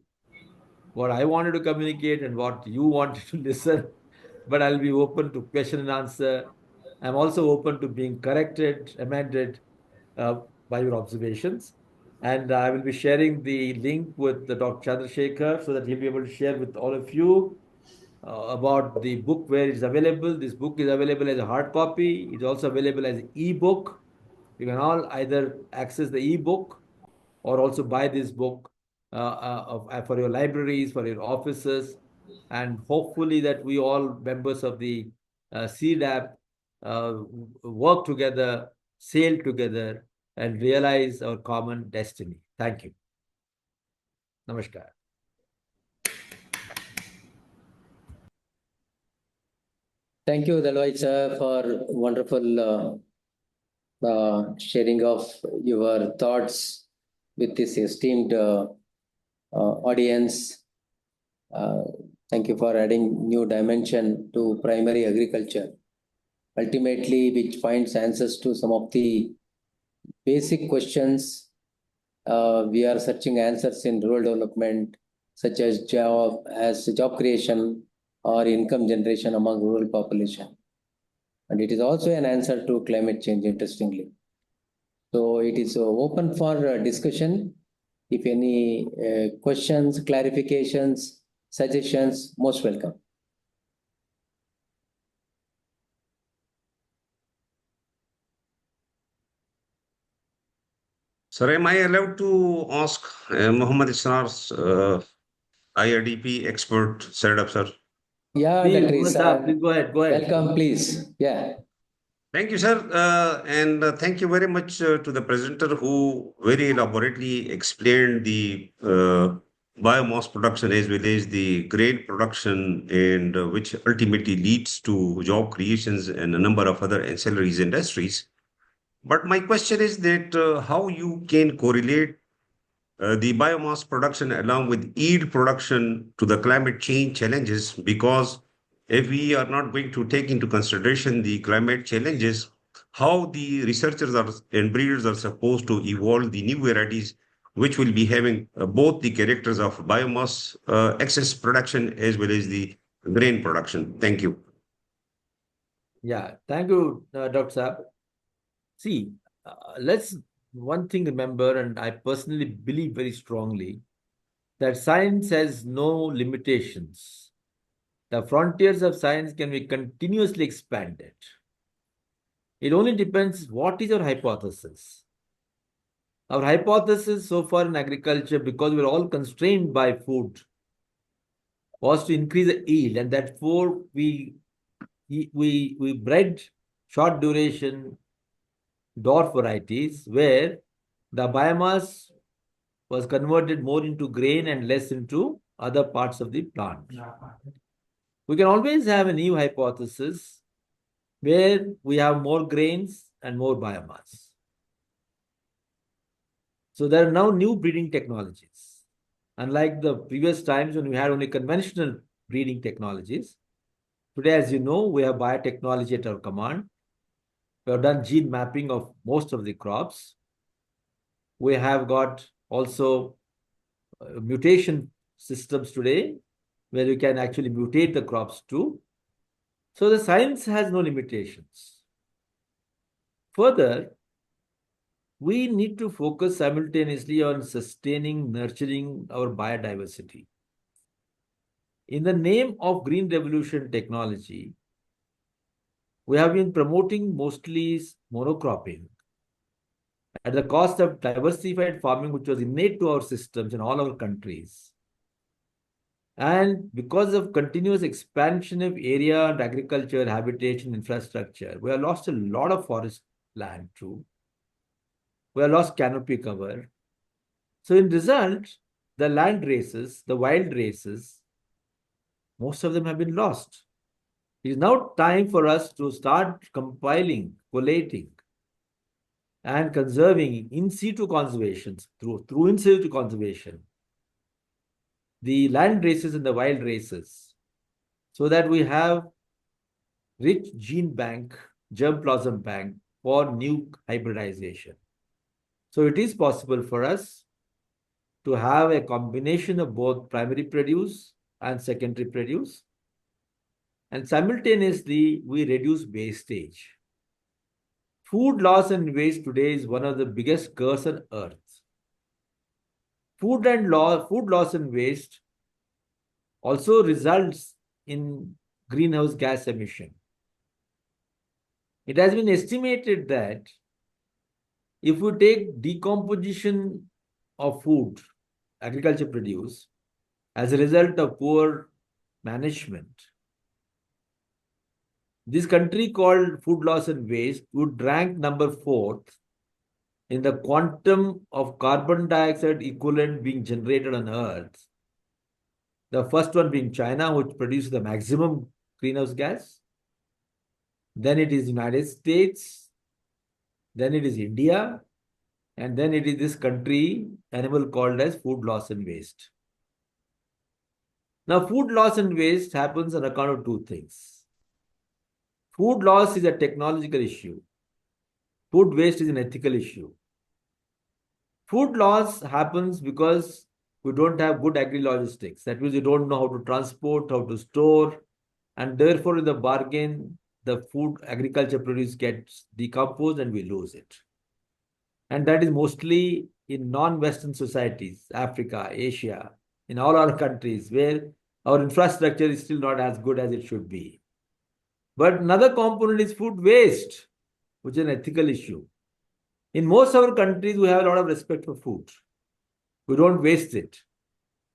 Speaker 2: what I wanted to communicate and what you wanted to listen. But I'll be open to question and answer. I'm also open to being corrected, amended by your observations. And I will be sharing the link with Dr. Chandrasekhar so that he'll be able to share with all of you about the book where it's available. This book is available as a hard copy. It's also available as an e-book. You can all either access the e-book or also buy this book for your libraries, for your offices, and hopefully that we all members of the CIRDAP work together, sail together, and realize our common destiny. Thank you. Namaskar.
Speaker 3: Thank you, Dalwai sir, for wonderful sharing of your thoughts with this esteemed audience. Thank you for adding new dimension to primary agriculture, ultimately which finds answers to some of the basic questions we are searching answers in rural development, such as job creation or income generation among rural population. And it is also an answer to climate change, interestingly. So it is open for discussion. If any questions, clarifications, suggestions, most welcome.
Speaker 4: Sir, am I allowed to ask Muhammad Israr's IRDP expert, CIRDAP, sir?
Speaker 3: Yeah,
Speaker 2: Please,
Speaker 3: please
Speaker 2: go ahead.
Speaker 3: Welcome, please. Yeah.
Speaker 4: Thank you, sir. And thank you very much to the presenter who very elaborately explained the biomass production as well as the grain production, and which ultimately leads to job creations and a number of other ancillaries industries. But my question is that how you can correlate the biomass production along with yield production to the climate change challenges, because if we are not going to take into consideration the climate challenges, how the researchers are and breeders are supposed to evolve the new varieties which will be having both the characters of biomass excess production as well as the grain production. Thank you.
Speaker 2: Yeah, thank you, Dr. Saab. See, let's one thing remember, and I personally believe very strongly, that science has no limitations. The frontiers of science can be continuously expanded. It only depends what is your hypothesis. Our hypothesis so far in agriculture, because we're all constrained by food, was to increase the yield, and therefore we bred short duration dwarf varieties where the biomass was converted more into grain and less into other parts of the plant. We can always have a new hypothesis where we have more grains and more biomass. So there are now new breeding technologies. Unlike the previous times when we had only conventional breeding technologies, today, as you know, we have biotechnology at our command. We have done gene mapping of most of the crops. We have got also mutation systems today where you can actually mutate the crops too. So the science has no limitations. Further, we need to focus simultaneously on sustaining, nurturing our biodiversity. In the name of Green Revolution technology, we have been promoting mostly monocropping at the cost of diversified farming, which was innate to our systems in all our countries. And because of continuous expansion of area and agriculture, habitation, infrastructure, we have lost a lot of forest land too. We have lost canopy cover. So in result, the land races, the wild races, most of them have been lost. It is now time for us to start compiling, collating, and conserving in situ conservation, through in situ conservation, the land races and the wild races, so that we have rich gene bank, germplasm bank for new hybridization. So it is possible for us to have a combination of both primary produce and secondary produce. And simultaneously, we reduce wastage. Food loss and waste today is one of the biggest curse on earth. Food loss and waste also results in greenhouse gas emission. It has been estimated that if we take decomposition of food, agriculture produce, as a result of poor management, this country called food loss and waste would rank number 4th in the quantum of carbon dioxide equivalent being generated on Earth. The first one being China, which produces the maximum greenhouse gas. Then it is United States. Then it is India. And then it is this country, animal called as food loss and waste. Now, food loss and waste happens on account of two things. Food loss is a technological issue. Food waste is an ethical issue. Food loss happens because we don't have good agri-logistics. That means we don't know how to transport, how to store, and therefore in the bargain, the food agriculture produce gets decomposed and we lose it. And that is mostly in non-Western societies, Africa, Asia, in all our countries where our infrastructure is still not as good as it should be. But another component is food waste, which is an ethical issue. In most of our countries, we have a lot of respect for food. We don't waste it.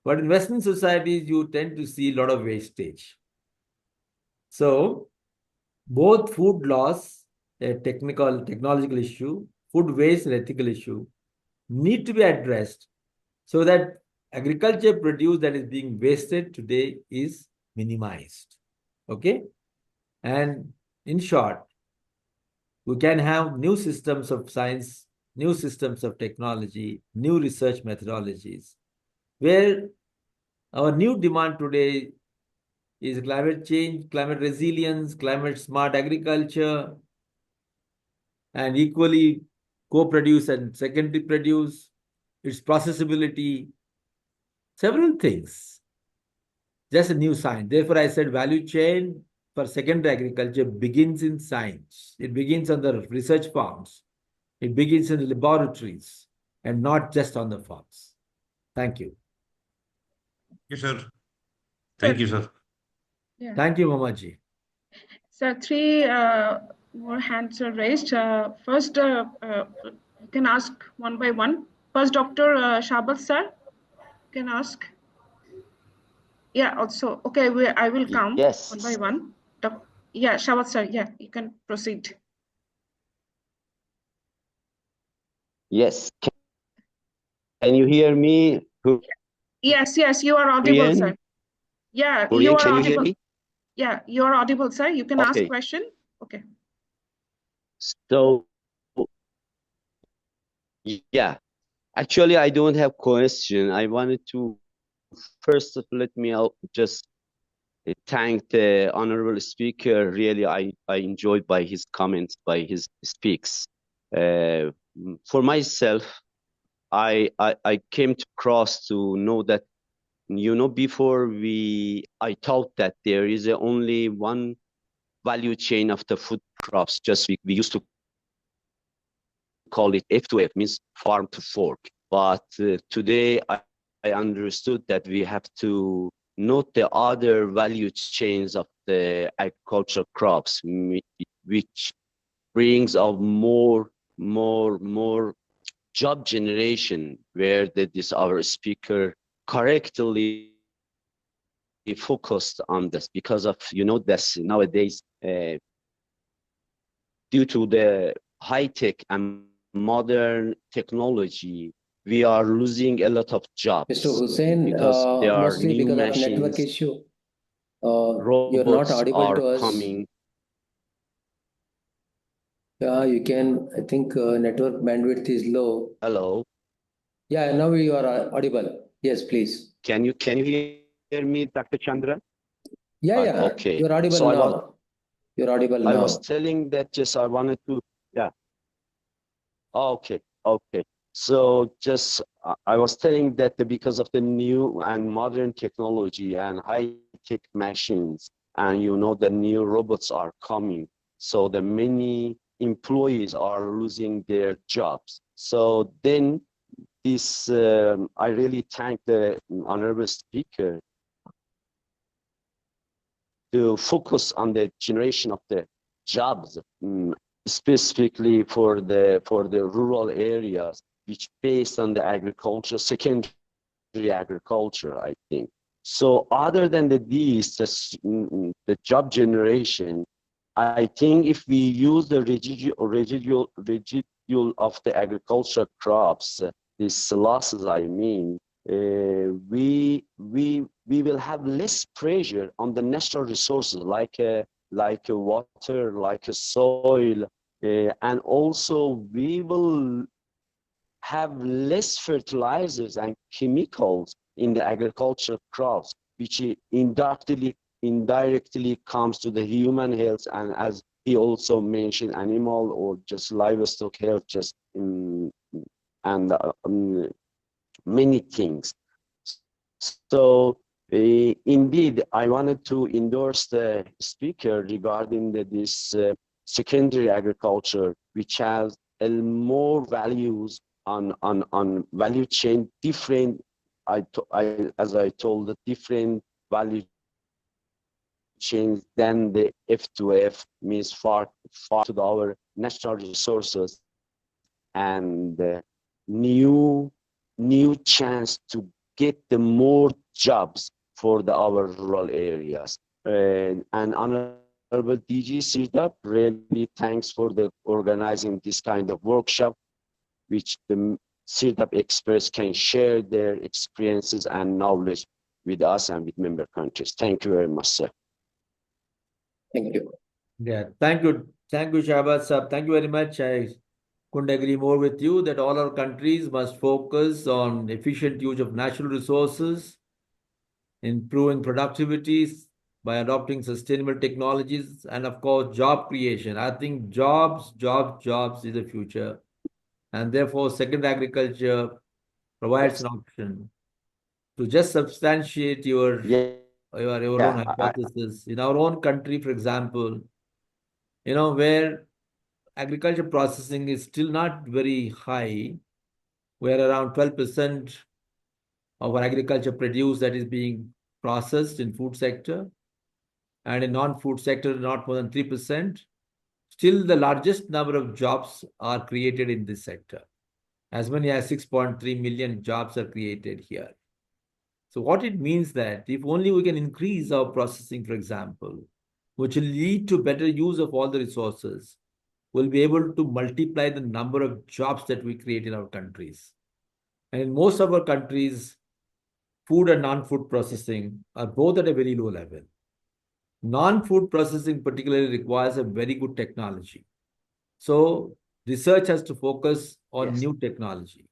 Speaker 2: But in Western societies, you tend to see a lot of wastage. So, both food loss, a technological issue, food waste, an ethical issue, need to be addressed so that agriculture produce that is being wasted today is minimized. Okay? And in short, we can have new systems of science, new systems of technology, new research methodologies, where our new demand today is climate change, climate resilience, climate smart agriculture, and equally co-produce and secondary produce, its processability, several things. Just a new science. Therefore, I said value chain for secondary agriculture begins in science. It begins on the research farms. It begins in the laboratories and not just on the farms. Thank you.
Speaker 4: Yes, sir. Thank you, sir.
Speaker 1: Yeah.
Speaker 2: Thank you, Mamaji.
Speaker 1: So 3 more hands are raised. First, you can ask one by one. First, Dr. Shabal, sir, you can ask. Yeah, also. Okay, I will come one by one. Yeah, Shabal, sir, yeah, you can proceed.
Speaker 5: Yes. Can you hear me?
Speaker 1: Yes, you are audible, sir. Yeah, you are audible. Yeah, you are audible, sir. You can ask question. Okay.
Speaker 5: So, yeah, actually, I don't have question. I wanted to first let me just thank the honorable speaker. Really, I enjoyed by his comments, by his speaks. For myself, I came across to know that, you know, before I thought that there is only one value chain of the food crops. Just we used to call it F2F, means farm to fork. But today I understood that we have to note the other value chains of the agricultural crops, which brings up more job generation, where our speaker correctly focused on this, because of, you know, this nowadays, due to the high-tech and modern technology, we are losing a lot of jobs.
Speaker 3: Mr. Hussain,
Speaker 5: because there are
Speaker 3: mostly
Speaker 5: new
Speaker 3: because
Speaker 5: machines,
Speaker 3: of network issue,
Speaker 5: robots
Speaker 3: you're not audible
Speaker 5: are
Speaker 3: to us.
Speaker 5: coming.
Speaker 3: You can, I think network bandwidth is low.
Speaker 5: Hello.
Speaker 3: Yeah, now you are audible. Yes, please.
Speaker 5: Can you hear me, Dr. Chandra?
Speaker 3: Yeah,
Speaker 5: Okay.
Speaker 3: you're audible
Speaker 5: So
Speaker 3: now. You're audible now.
Speaker 5: I was telling that just I wanted to, Okay, okay. So just I was telling that because of the new and modern technology and high-tech machines, and the new robots are coming, so the many employees are losing their jobs. So then this, I really thank the honorable speaker to focus on the generation of the jobs, specifically for the rural areas, which based on the agriculture, secondary agriculture, I think. So other than the job generation, I think if we use the residual of the agricultural crops, these losses, I mean, we will have less pressure on the natural resources like water, like soil, and also we will have less fertilizers and chemicals in the agricultural crops, which indirectly comes to the human health, and as he also mentioned, animal or just livestock health, just and many things. So indeed, I wanted to endorse the speaker regarding this secondary agriculture, which has more values on value chain, different, as I told, the different value chains than the F2F, means far to our natural resources, and new chance to get the more jobs for our rural areas. And Honorable DG CIRDAP, really thanks for the organizing this kind of workshop, which the CIRDAP experts can share their experiences and knowledge with us and with member countries. Thank you very much, sir.
Speaker 3: Thank you.
Speaker 2: Yeah, thank you, Shahbaz Sahab. Thank you very much. I couldn't agree more with you that all our countries must focus on efficient use of natural resources, improving productivity by adopting sustainable technologies, and of course, job creation. I think jobs is the future. And therefore, second agriculture provides an option to just substantiate your own hypothesis. In our own country, for example, where agriculture processing is still not very high, where around 12% of our agriculture produce that is being processed in food sector, and in non-food sector, not more than 3%. Still, the largest number of jobs are created in this sector. As many as 6.3 million jobs are created here. So what it means that if only we can increase our processing, for example, which will lead to better use of all the resources, we'll be able to multiply the number of jobs that we create in our countries. And in most of our countries, food and non-food processing are both at a very low level. Non-food processing particularly requires a very good technology. So research has to focus on new technology.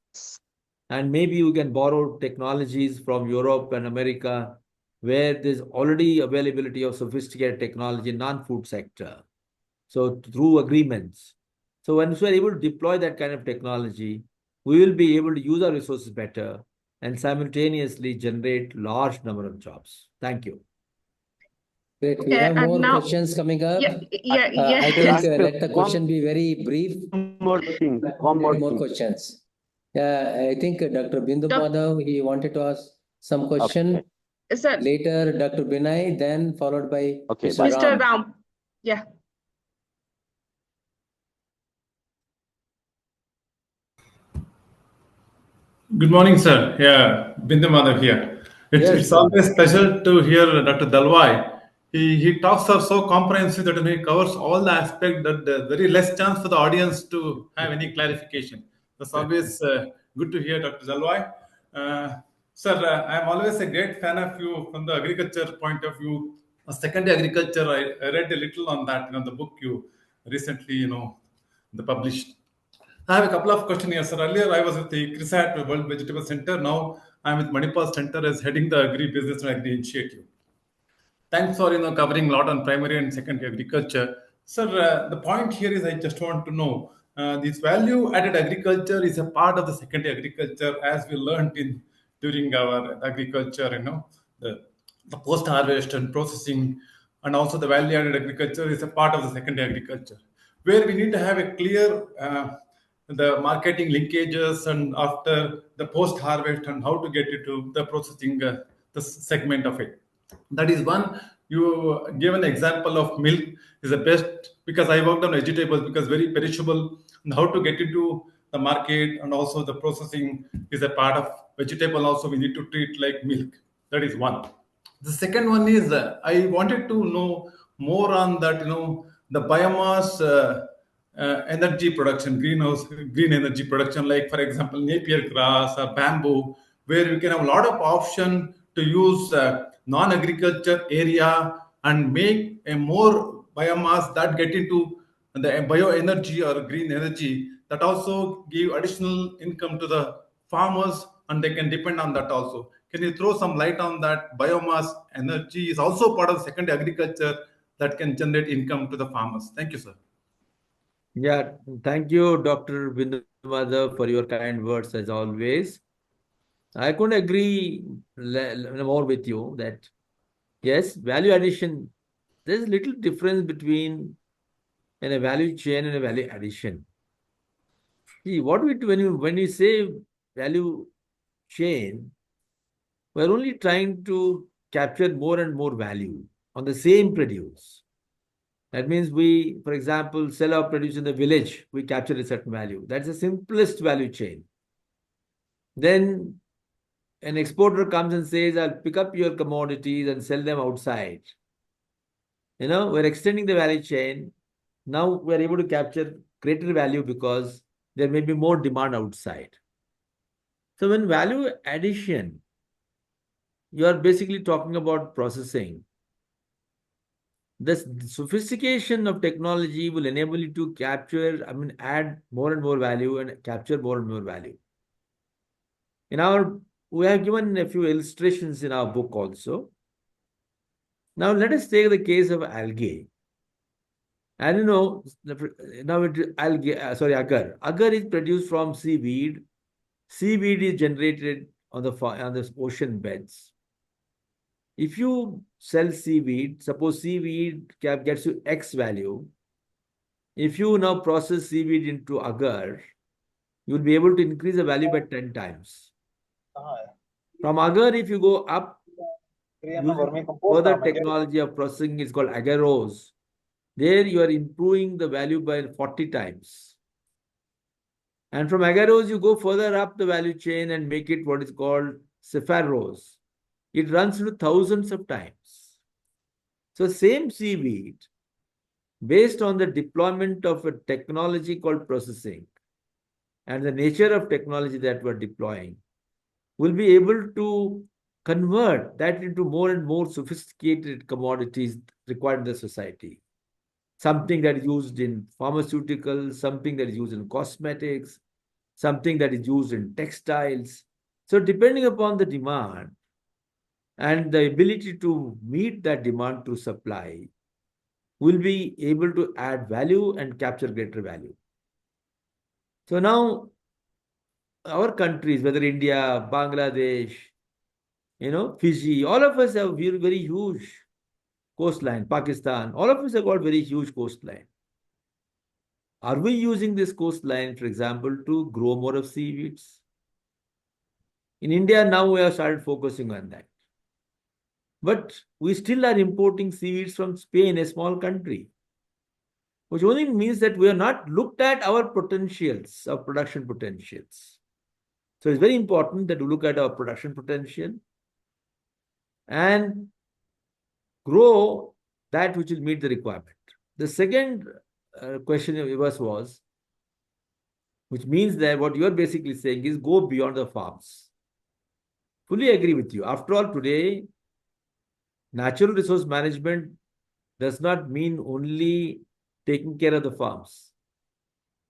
Speaker 2: And maybe you can borrow technologies from Europe and America, where there's already availability of sophisticated technology in non-food sector. So through agreements. So once we're able to deploy that kind of technology, we will be able to use our resources better and simultaneously generate large number of jobs. Thank you.
Speaker 3: Great. We have more questions coming up.
Speaker 1: Yeah.
Speaker 3: I think let the question be very brief.
Speaker 5: One more
Speaker 3: Questions. Yeah, I think Dr. Bindu Madhav, he wanted to ask some question.
Speaker 1: Okay.
Speaker 3: Later, Dr. Binay, then followed by
Speaker 1: Mr. Ram. Yeah.
Speaker 6: Good morning, sir. Yeah, Bindu Madhav here. It's always special to hear Dr. Dalwai. He talks are so comprehensive that he covers all the aspects that there's very less chance for the audience to have any clarification. That's always good to hear, Dr. Dalwai. Sir, I'm always a great fan of you from the agriculture point of view. Secondary agriculture, I read a little on that, the book you recently, published. I have a couple of questions here, sir. Earlier, I was with the CRISAT World Vegetable Center. Now, I'm with Manipal Center as heading the Agri-Business and Agri-Initiative. Thanks for covering a lot on primary and secondary agriculture. Sir, the point here is I just want to know, this value-added agriculture is a part of the secondary agriculture, as we learned during our agriculture, the post-harvest and processing, and also the value-added agriculture is a part of the secondary agriculture, where we need to have a clear the marketing linkages and after the post-harvest and how to get it to the processing the segment of it. That is one. You give an example of milk is the best because I worked on vegetables because very perishable and how to get into the market and also the processing is a part of vegetable. Also, we need to treat like milk. That is one. The second one is I wanted to know more on that. The biomass energy production, green energy production, like for example Napier grass or bamboo, where we can have a lot of option to use non-agriculture area and make a more biomass that get into the bioenergy or green energy that also give additional income to the farmers and they can depend on that also. Can you throw some light on that? Biomass energy is also part of secondary agriculture that can generate income to the farmers. Thank you, sir.
Speaker 2: Yeah, thank you, Dr. Bindu, for your kind words as always. I couldn't agree more with you that yes, value addition, there's little difference between a value chain and a value addition. See, what we do when you say value chain, we're only trying to capture more and more value on the same produce. That means we, for example, sell our produce in the village, we capture a certain value. That's the simplest value chain. Then an exporter comes and says, I'll pick up your commodities and sell them outside. We're extending the value chain. Now we're able to capture greater value because there may be more demand outside. So when value addition, you are basically talking about processing. The sophistication of technology will enable you to capture, add more and more value and capture more and more value. We have given a few illustrations in our book also. Now let us take the case of algae. And now agar. Agar is produced from seaweed. Seaweed is generated on the ocean beds. If you sell seaweed, suppose seaweed gets you X value. If you now process seaweed into agar, you will be able to increase the value by 10 times. From agar, if you go up, further technology of processing is called agarose. There you are improving the value by 40 times. And from agarose, you go further up the value chain and make it what is called saccharose. It runs into thousands of times. So same seaweed, based on the deployment of a technology called processing and the nature of technology that we're deploying, will be able to convert that into more and more sophisticated commodities required in the society. Something that is used in pharmaceuticals, something that is used in cosmetics, something that is used in textiles. So depending upon the demand and the ability to meet that demand through supply, we'll be able to add value and capture greater value. So now, our countries, whether India, Bangladesh, Fiji, all of us have very huge coastline. Pakistan, all of us have got very huge coastline. Are we using this coastline, for example, to grow more of seaweeds? In India, now we have started focusing on that. But we still are importing seaweeds from Spain, a small country, which only means that we have not looked at our potentials, our production potentials. So it's very important that we look at our production potential and grow that which will meet the requirement. The second question of yours was, which means that what you're basically saying is go beyond the farms. Fully agree with you. After all, today, natural resource management does not mean only taking care of the farms.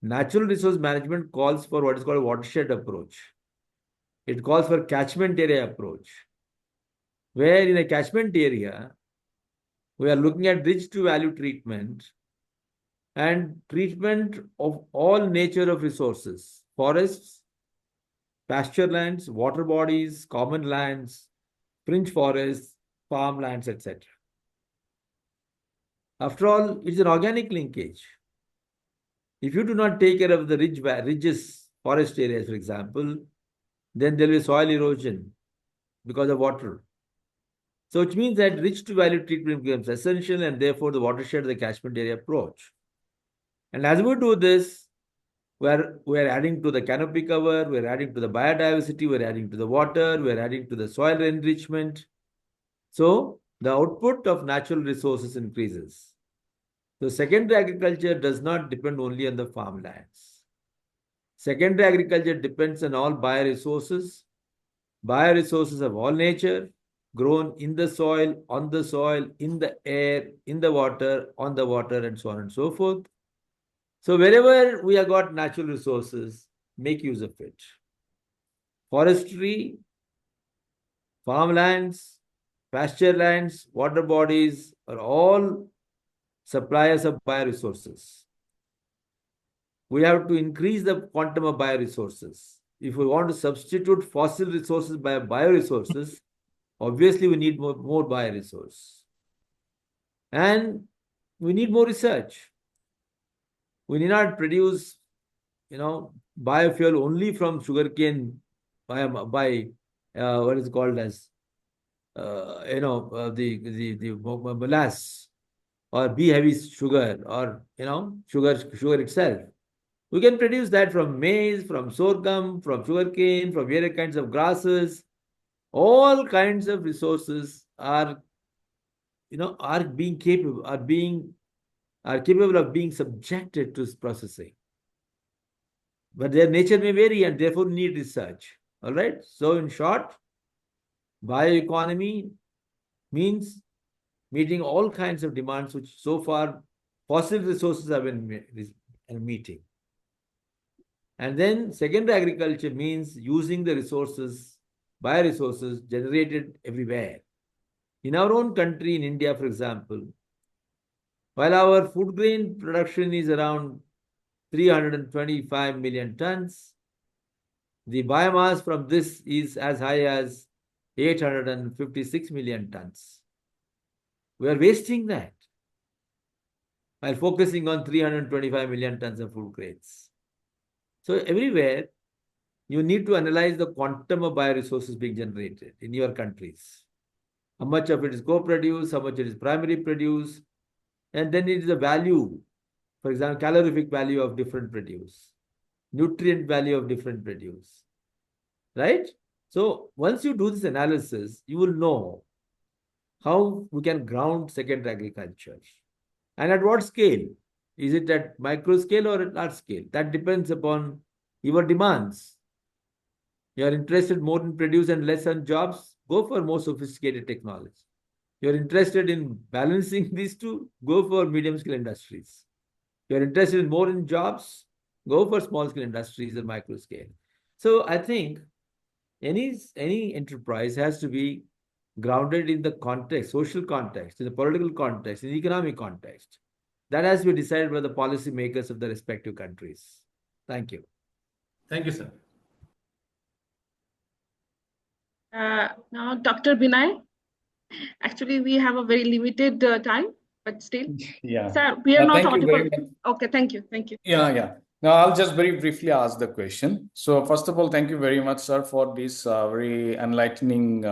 Speaker 2: Natural resource management calls for what is called a watershed approach. It calls for catchment area approach, where in a catchment area, we are looking at rich to value treatment and treatment of all nature of resources, forests, pasture lands, water bodies, common lands, fringe forests, farmlands, etc. After all, it's an organic linkage. If you do not take care of the ridges, forest areas, for example, then there will be soil erosion because of water. So it means that rich to value treatment becomes essential, and therefore the watershed, the catchment area approach. And as we do this, we're adding to the canopy cover, we're adding to the biodiversity, we're adding to the water, we're adding to the soil enrichment. So the output of natural resources increases. So secondary agriculture does not depend only on the farmlands. Secondary agriculture depends on all bioresources. Bioresources of all nature, grown in the soil, on the soil, in the air, in the water, on the water, and so on and so forth. So wherever we have got natural resources, make use of it. Forestry, farmlands, pasture lands, water bodies are all suppliers of bioresources. We have to increase the quantum of bioresources. If we want to substitute fossil resources by bioresources, obviously we need more bioresource. And we need more research. We need not produce, biofuel only from sugarcane by what is called as, the molasses or B-heavy sugar or, sugar itself. We can produce that from maize, from sorghum, from sugarcane, from various kinds of grasses. All kinds of resources are capable of being subjected to processing. But their nature may vary and therefore need research. All right. So in short, bioeconomy means meeting all kinds of demands which so far fossil resources have been meeting. And then secondary agriculture means using the resources, bioresources generated everywhere. In our own country, in India, for example, while our food grain production is around 325 million tons, the biomass from this is as high as 856 million tons. We are wasting that while focusing on 325 million tons of food grains. So everywhere, you need to analyze the quantum of bioresources being generated in your countries. How much of it is co-produced, how much it is primary produced, and then it is the value, for example, calorific value of different produce, nutrient value of different produce, right? So once you do this analysis, you will know how we can ground secondary agriculture and at what scale. Is it at micro scale or at large scale? That depends upon your demands. You are interested more in produce and less on jobs, go for more sophisticated technology. You're interested in balancing these two, go for medium scale industries. You're interested more in jobs, go for small scale industries or micro scale. So I think any enterprise has to be grounded in the context, social context, in the political context, in the economic context. That has to be decided by the policy makers of the respective countries. Thank you.
Speaker 6: Thank you, sir.
Speaker 1: Now, Dr. Binay. Actually, we have a very limited time, but still.
Speaker 7: Yeah.
Speaker 1: Sir, we are not
Speaker 7: thank you very
Speaker 1: audible.
Speaker 7: much.
Speaker 1: Okay, thank you. Thank you.
Speaker 7: Yeah. Now, I'll just very briefly ask the question. So, first of all, thank you very much, sir, for this very enlightening,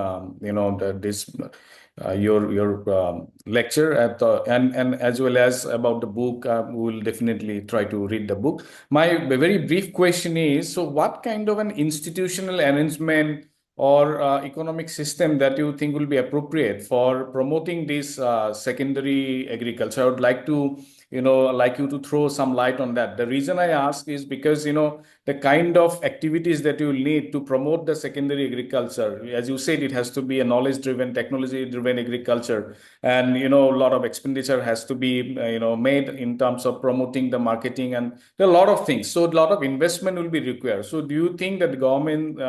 Speaker 7: your lecture at and as well as about the book. We will definitely try to read the book. My very brief question is: so, what kind of an institutional arrangement or economic system that you think will be appropriate for promoting this secondary agriculture? I would like to like you to throw some light on that. The reason I ask is because the kind of activities that you will need to promote the secondary agriculture, as you said, it has to be a knowledge driven, technology driven agriculture, and a lot of expenditure has to be made in terms of promoting the marketing, and there are a lot of things. So a lot of investment will be required. So do you think that the government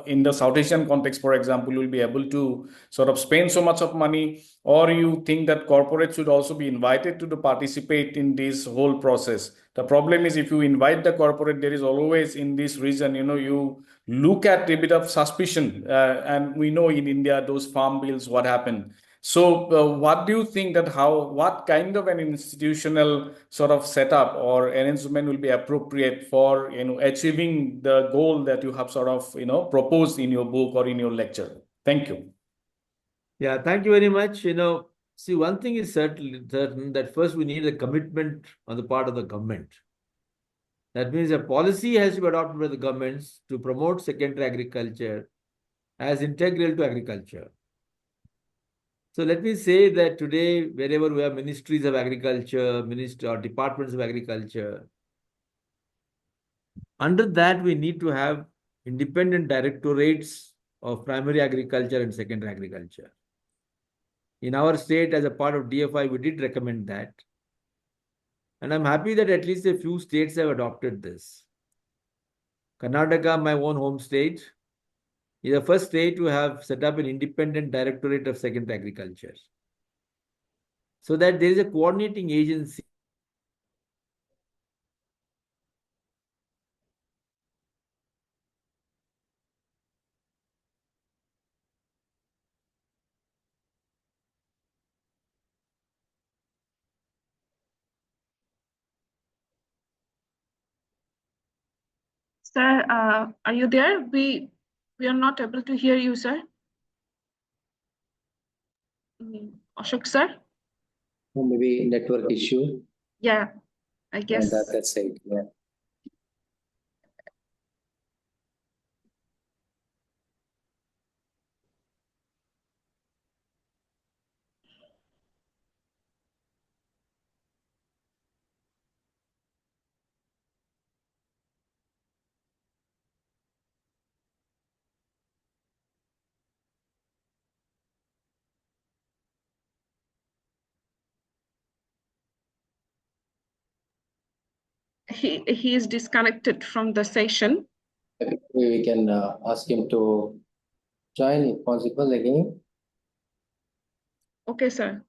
Speaker 7: in the South Asian context, for example, will be able to sort of spend so much of money, or you think that corporates should also be invited to participate participate in this whole process. The problem is if you invite the corporate, there is always in this region, you look at a bit of suspicion. And we know in India, those farm bills, what happened. So what do you think that what kind of an institutional sort of setup or arrangement will be appropriate for, achieving the goal that you have sort of, proposed in your book or in your lecture? Thank you.
Speaker 2: Yeah, thank you very much. See, one thing is certain that first we need a commitment on the part of the government. That means a policy has to be adopted by the governments to promote secondary agriculture as integral to agriculture. So let me say that today, wherever we have ministries of agriculture, or departments of agriculture, under that we need to have independent directorates of primary agriculture and secondary agriculture. In our state, as a part of DFI, we did recommend that. And I'm happy that at least a few states have adopted this. Karnataka, my own home state, is the first state to have set up an independent directorate of secondary agriculture, so that there is a coordinating agency.
Speaker 1: Sir, are you there? We are not able to hear you, sir. Ashok, sir?
Speaker 3: Or maybe network issue.
Speaker 1: Yeah, I guess.
Speaker 3: That's it. Yeah.
Speaker 1: He is disconnected from the session.
Speaker 3: We can ask him to join if possible again.
Speaker 1: Okay, sir.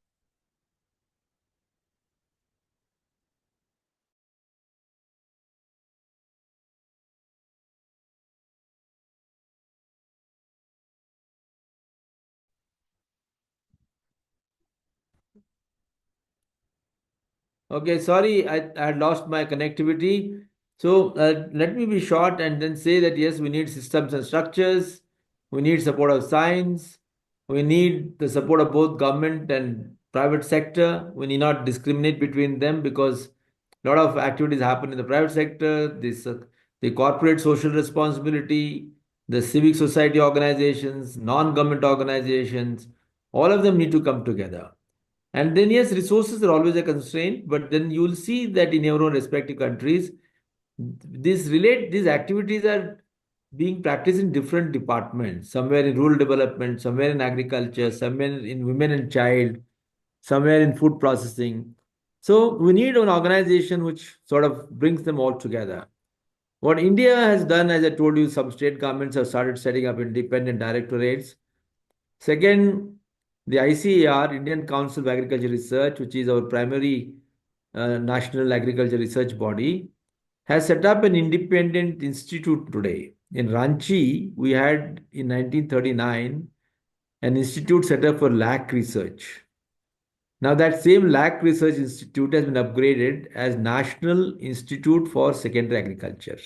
Speaker 2: Okay, sorry, I had lost my connectivity. So let me be short and then say that yes, we need systems and structures. We need support of science. We need the support of both government and private sector. We need not discriminate between them, because a lot of activities happen in the private sector. The corporate social responsibility, the civic society organizations, non-government organizations, all of them need to come together. And then, yes, resources are always a constraint, but then you will see that in your own respective countries, these activities are being practiced in different departments, somewhere in rural development, somewhere in agriculture, somewhere in women and child, somewhere in food processing. So we need an organization which sort of brings them all together. What India has done, as I told you, some state governments have started setting up independent directorates. Second, the ICAR, Indian Council of Agriculture Research, which is our primary national agriculture research body, has set up an independent institute today. In Ranchi, we had in 1939 an institute set up for lac research. Now that same lac research institute has been upgraded as National Institute for Secondary Agriculture,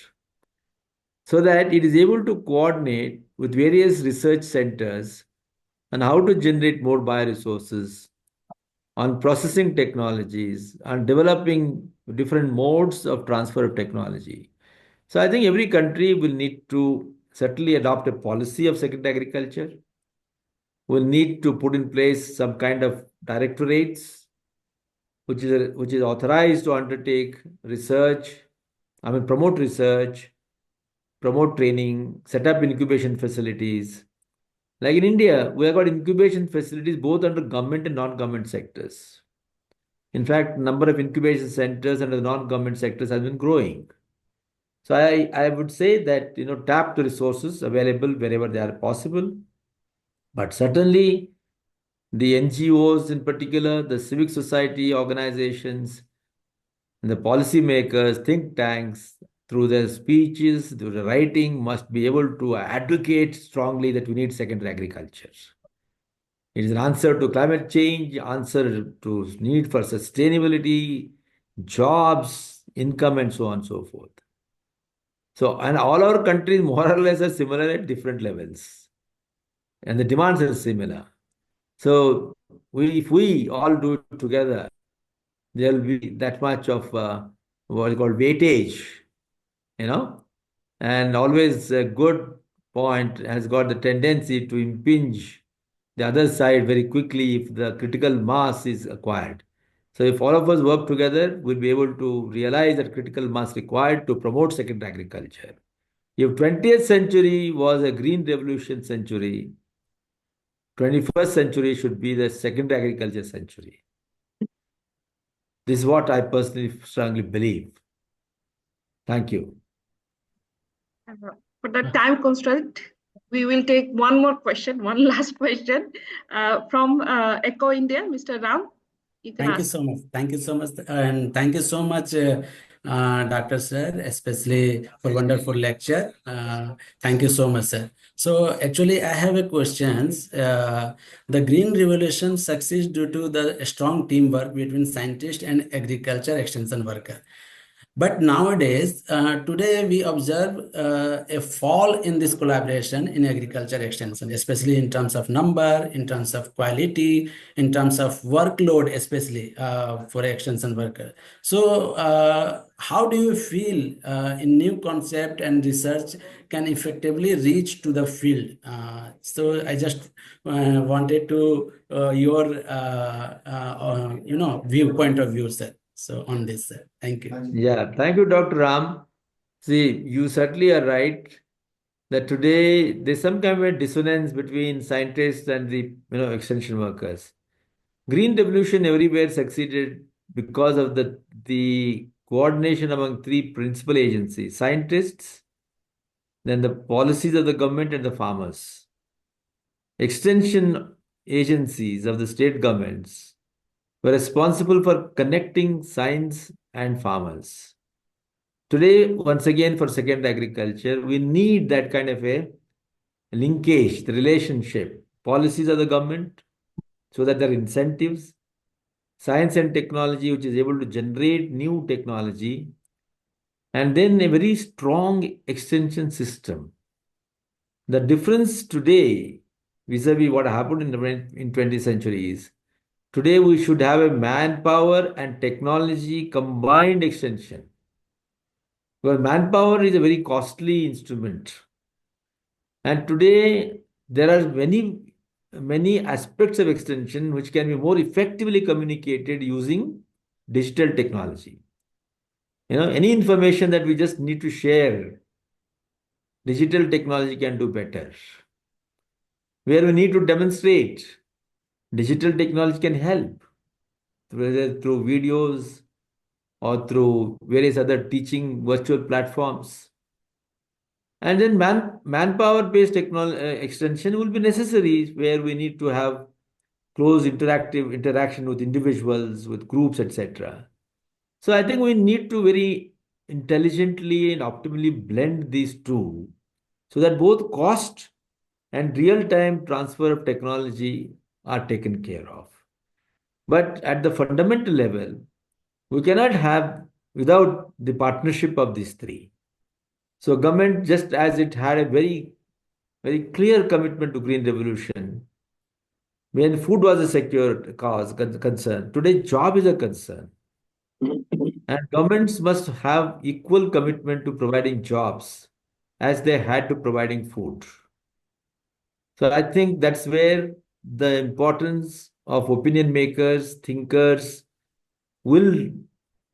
Speaker 2: so that it is able to coordinate with various research centers on how to generate more bioresources, on processing technologies, on developing different modes of transfer of technology. So I think every country will need to certainly adopt a policy of secondary agriculture, will need to put in place some kind of directorates, which is authorized to undertake research, promote research, promote training, set up incubation facilities. Like in India, we have got incubation facilities both under government and non-government sectors. In fact, number of incubation centers under the non-government sectors has been growing. So I would say that tap the resources available wherever they are possible, but certainly the NGOs in particular, the civic society organizations, And the policymakers, think tanks, through their speeches, through the writing, must be able to advocate strongly that we need secondary agriculture. It is an answer to climate change, answer to need for sustainability, jobs, income, and so on and so forth. So, and all our countries more or less are similar at different levels, and the demands are similar. So, if we all do it together, there will be that much of what is called weightage, and always a good point has got the tendency to impinge the other side very quickly if the critical mass is acquired. So if all of us work together, we'll be able to realize that critical mass required to promote secondary agriculture. If 20th century was a green revolution century, 21st century should be the secondary agriculture century. This is what I personally strongly believe. Thank you.
Speaker 1: For the time constraint, we will take one more question, one last question from Echo India, Mr. Ram.
Speaker 8: Thank you so much. Thank you so much. And thank you so much, Dr. Sir, especially for wonderful lecture. Thank you so much, sir. So actually, I have a questions. The Green Revolution succeeds due to the strong teamwork between scientists and agriculture extension worker. But nowadays, today we observe a fall in this collaboration in agriculture extension, especially in terms of number, in terms of quality, in terms of workload, especially for extension worker. So how do you feel in new concept and research can effectively reach to the field? So I just wanted to your viewpoint of view, sir. So on this, sir. Thank you.
Speaker 2: Yeah, thank you, Dr. Ram. See, you certainly are right that today there's some kind of a dissonance between scientists and the extension workers. Green revolution everywhere succeeded because of the coordination among three principal agencies: scientists, then the policies of the government, and the farmers. Extension agencies of the state governments were responsible for connecting science and farmers. Today, once again, for secondary agriculture, we need that kind of a linkage, the relationship, policies of the government, so that there are incentives, science and technology, which is able to generate new technology, and then a very strong extension system. The difference today, vis-a-vis what happened in 20th century is, today we should have a manpower and technology combined extension. Well, manpower is a very costly instrument. And today there are many aspects of extension which can be more effectively communicated using digital technology. Any information that we just need to share, digital technology can do better. Where we need to demonstrate, digital technology can help, whether through videos or through various other teaching virtual platforms. And then manpower-based extension will be necessary, where we need to have close interactive interaction with individuals, with groups, etc. So I think we need to very intelligently and optimally blend these two, so that both cost and real-time transfer of technology are taken care of. But at the fundamental level, we cannot have without the partnership of these three. So government, just as it had a very, very clear commitment to green revolution, when food was a secure concern, today job is a concern. And governments must have equal commitment to providing jobs as they had to providing food. So I think that's where the importance of opinion makers, thinkers will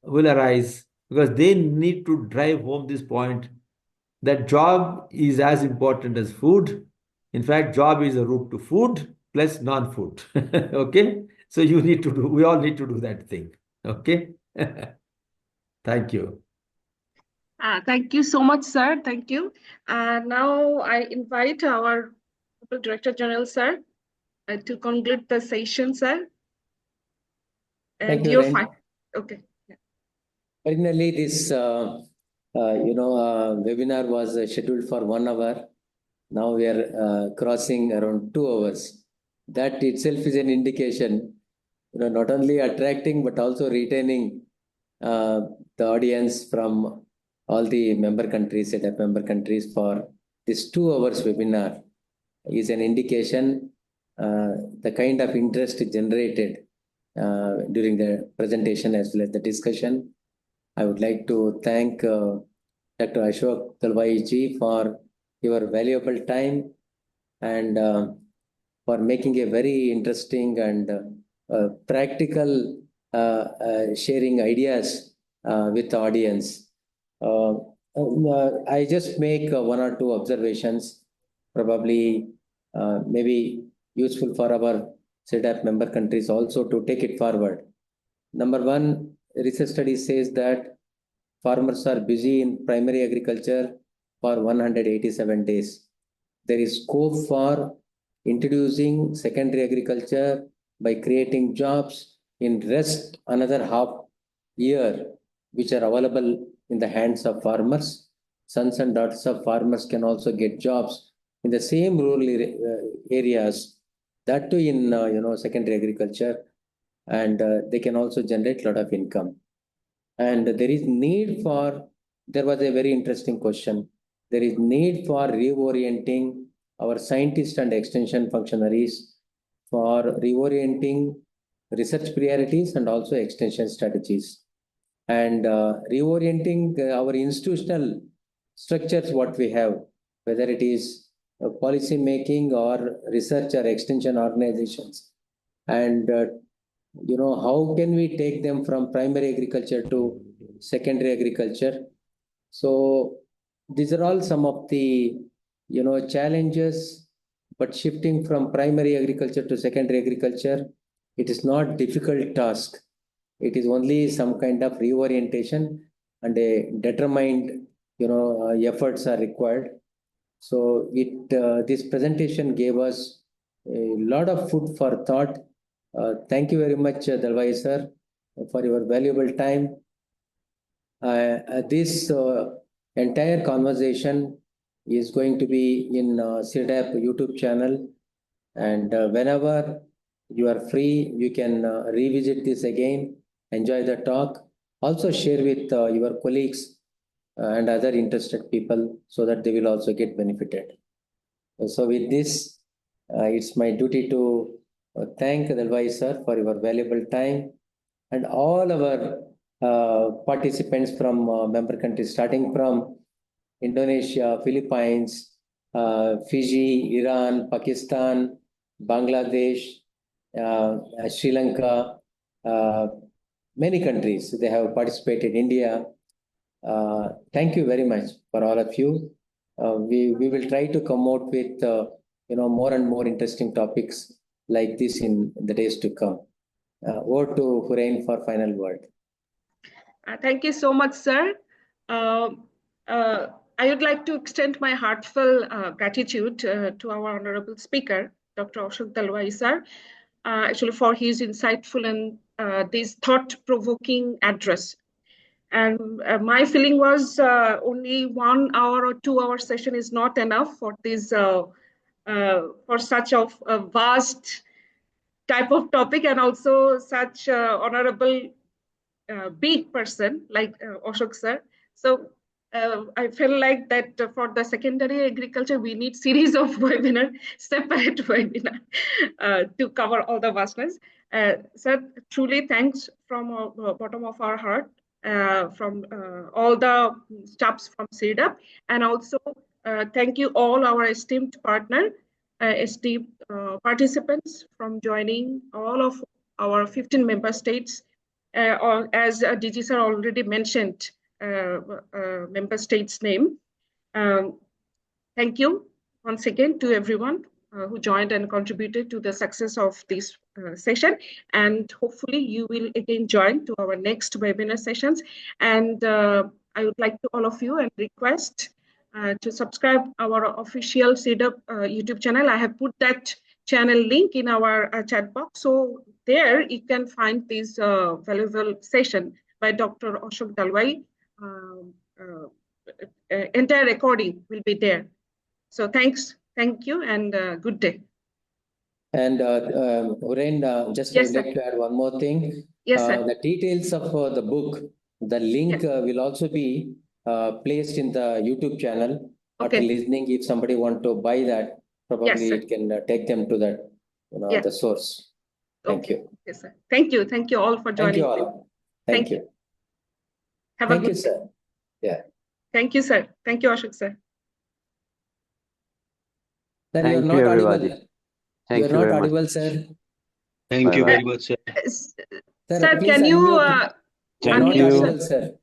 Speaker 2: arise, because they need to drive home this point that job is as important as food. In fact, job is a route to food plus non-food. Okay? So we all need to do that thing. Okay? Thank you.
Speaker 1: Thank you so much, sir. Thank you. Now I invite our Director General, sir, to conclude the session, sir.
Speaker 3: Thank you, Ren.
Speaker 1: Okay. Yeah.
Speaker 3: Originally, this webinar was scheduled for 1 hour. Now we are crossing around 2 hours. That itself is an indication, not only attracting but also retaining the audience from all the member countries, CIRDAP member countries, for this 2 hours webinar is an indication the kind of interest generated during the presentation as well as the discussion. I would like to thank Dr. Ashok Dalwai ji for your valuable time and for making a very interesting and practical sharing ideas with the audience. I just make 1 or 2 observations, probably maybe useful for our CIRDAP member countries also to take it forward. Number one, research study says that farmers are busy in primary agriculture for 187 days. There is scope for introducing secondary agriculture by creating jobs in rest another half year, which are available in the hands of farmers. Sons and daughters of farmers can also get jobs in the same rural areas, that too in secondary agriculture, and they can also generate a lot of income. And there is need for, there was a very interesting question, there is need for reorienting our scientists and extension functionaries for reorienting research priorities and also extension strategies. And reorienting our institutional structures, what we have, whether it is policy making or research or extension organizations. And how can we take them from primary agriculture to secondary agriculture? So these are all some of the challenges, but shifting from primary agriculture to secondary agriculture, it is not difficult task. It is only some kind of reorientation and a determined efforts are required. So this presentation gave us a lot of food for thought. Thank you very much, Dalwai sir, for your valuable time. This entire conversation is going to be in CIRDAP YouTube channel, and whenever you are free, you can revisit this again, enjoy the talk, also share with your colleagues and other interested people so that they will also get benefited. So with this, it's my duty to thank Dalwai sir for your valuable time, and all our participants from member countries, starting from Indonesia, Philippines, Fiji, Iran, Pakistan, Bangladesh, Sri Lanka, many countries, they have participated, India. Thank you very much for all of you. We will try to come out with more and more interesting topics like this in the days to come. Over to Hurain for final word.
Speaker 1: Thank you so much, sir. I would like to extend my heartfelt gratitude to our honorable speaker, Dr. Ashok Dalwai, sir, actually for his insightful and this thought-provoking address. And my feeling was only 1 hour or 2 hour session is not enough for this for such a vast type of topic, and also such honorable big person like Ashok sir. So I feel like that for the secondary agriculture, we need series of webinar, separate webinar to cover all the vastness. Sir, truly thanks from bottom of our heart from all the staffs from CIRDAP, and also thank you all our esteemed partner, esteemed participants from joining all of our 15 member states. Or as DG sir already mentioned, member states' name. Thank you once again to everyone who joined and contributed to the success of this session. And hopefully you will again join to our next webinar sessions. And I would like to all of you and request to subscribe our official CIRDAP YouTube channel. I have put that channel link in our chat box. So there you can find this valuable session by Dr. Ashok Dalwai. Entire recording will be there. So thank you, and good day.
Speaker 3: And Uren, just I
Speaker 1: Yes,
Speaker 3: would
Speaker 1: sir.
Speaker 3: like to add one more thing.
Speaker 1: Yes, sir.
Speaker 3: The details of the book, the link will also be placed in the YouTube channel. After
Speaker 1: Okay.
Speaker 3: listening, if somebody want to buy that, probably
Speaker 1: sir.
Speaker 3: it can take them to that,
Speaker 1: Yeah.
Speaker 3: the source. Thank you.
Speaker 1: Yes, sir. Thank you. Thank you all for
Speaker 3: Thank
Speaker 1: joining.
Speaker 3: you all. Thank you.
Speaker 1: Have a
Speaker 3: Thank
Speaker 1: good
Speaker 3: you, sir. Yeah.
Speaker 1: Thank you, sir. Thank you, Ashok, sir.
Speaker 3: Sir, you are
Speaker 5: Thank
Speaker 3: not
Speaker 5: you, everybody.
Speaker 3: audible.
Speaker 5: Thank
Speaker 3: You are
Speaker 5: you
Speaker 3: not
Speaker 5: very much.
Speaker 3: audible, sir.
Speaker 9: Thank you
Speaker 5: Bye-bye.
Speaker 9: very much, sir.
Speaker 1: Sir,
Speaker 3: please
Speaker 1: can you
Speaker 3: unmute. You are
Speaker 5: Thank
Speaker 3: not
Speaker 5: you.
Speaker 3: audible, sir.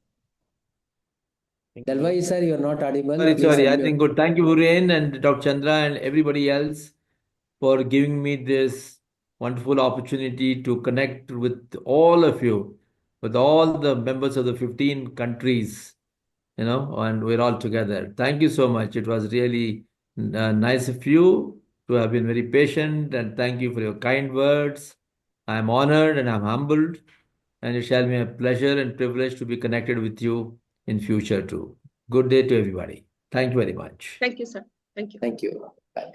Speaker 3: Dalwai, sir, you are not audible.
Speaker 2: Sorry,
Speaker 3: Please
Speaker 2: sorry. I
Speaker 3: unmute.
Speaker 2: think good. Thank you, Uren and Dr. Chandra and everybody else for giving me this wonderful opportunity to connect with all of you, with all the members of the 15 countries, and we're all together. Thank you so much. It was really nice of you to have been very patient, and thank you for your kind words. I'm honored and I'm humbled, and it shall be a pleasure and privilege to be connected with you in future too. Good day to everybody. Thank you very much.
Speaker 1: Thank you, sir. Thank you.
Speaker 3: Thank you. Bye.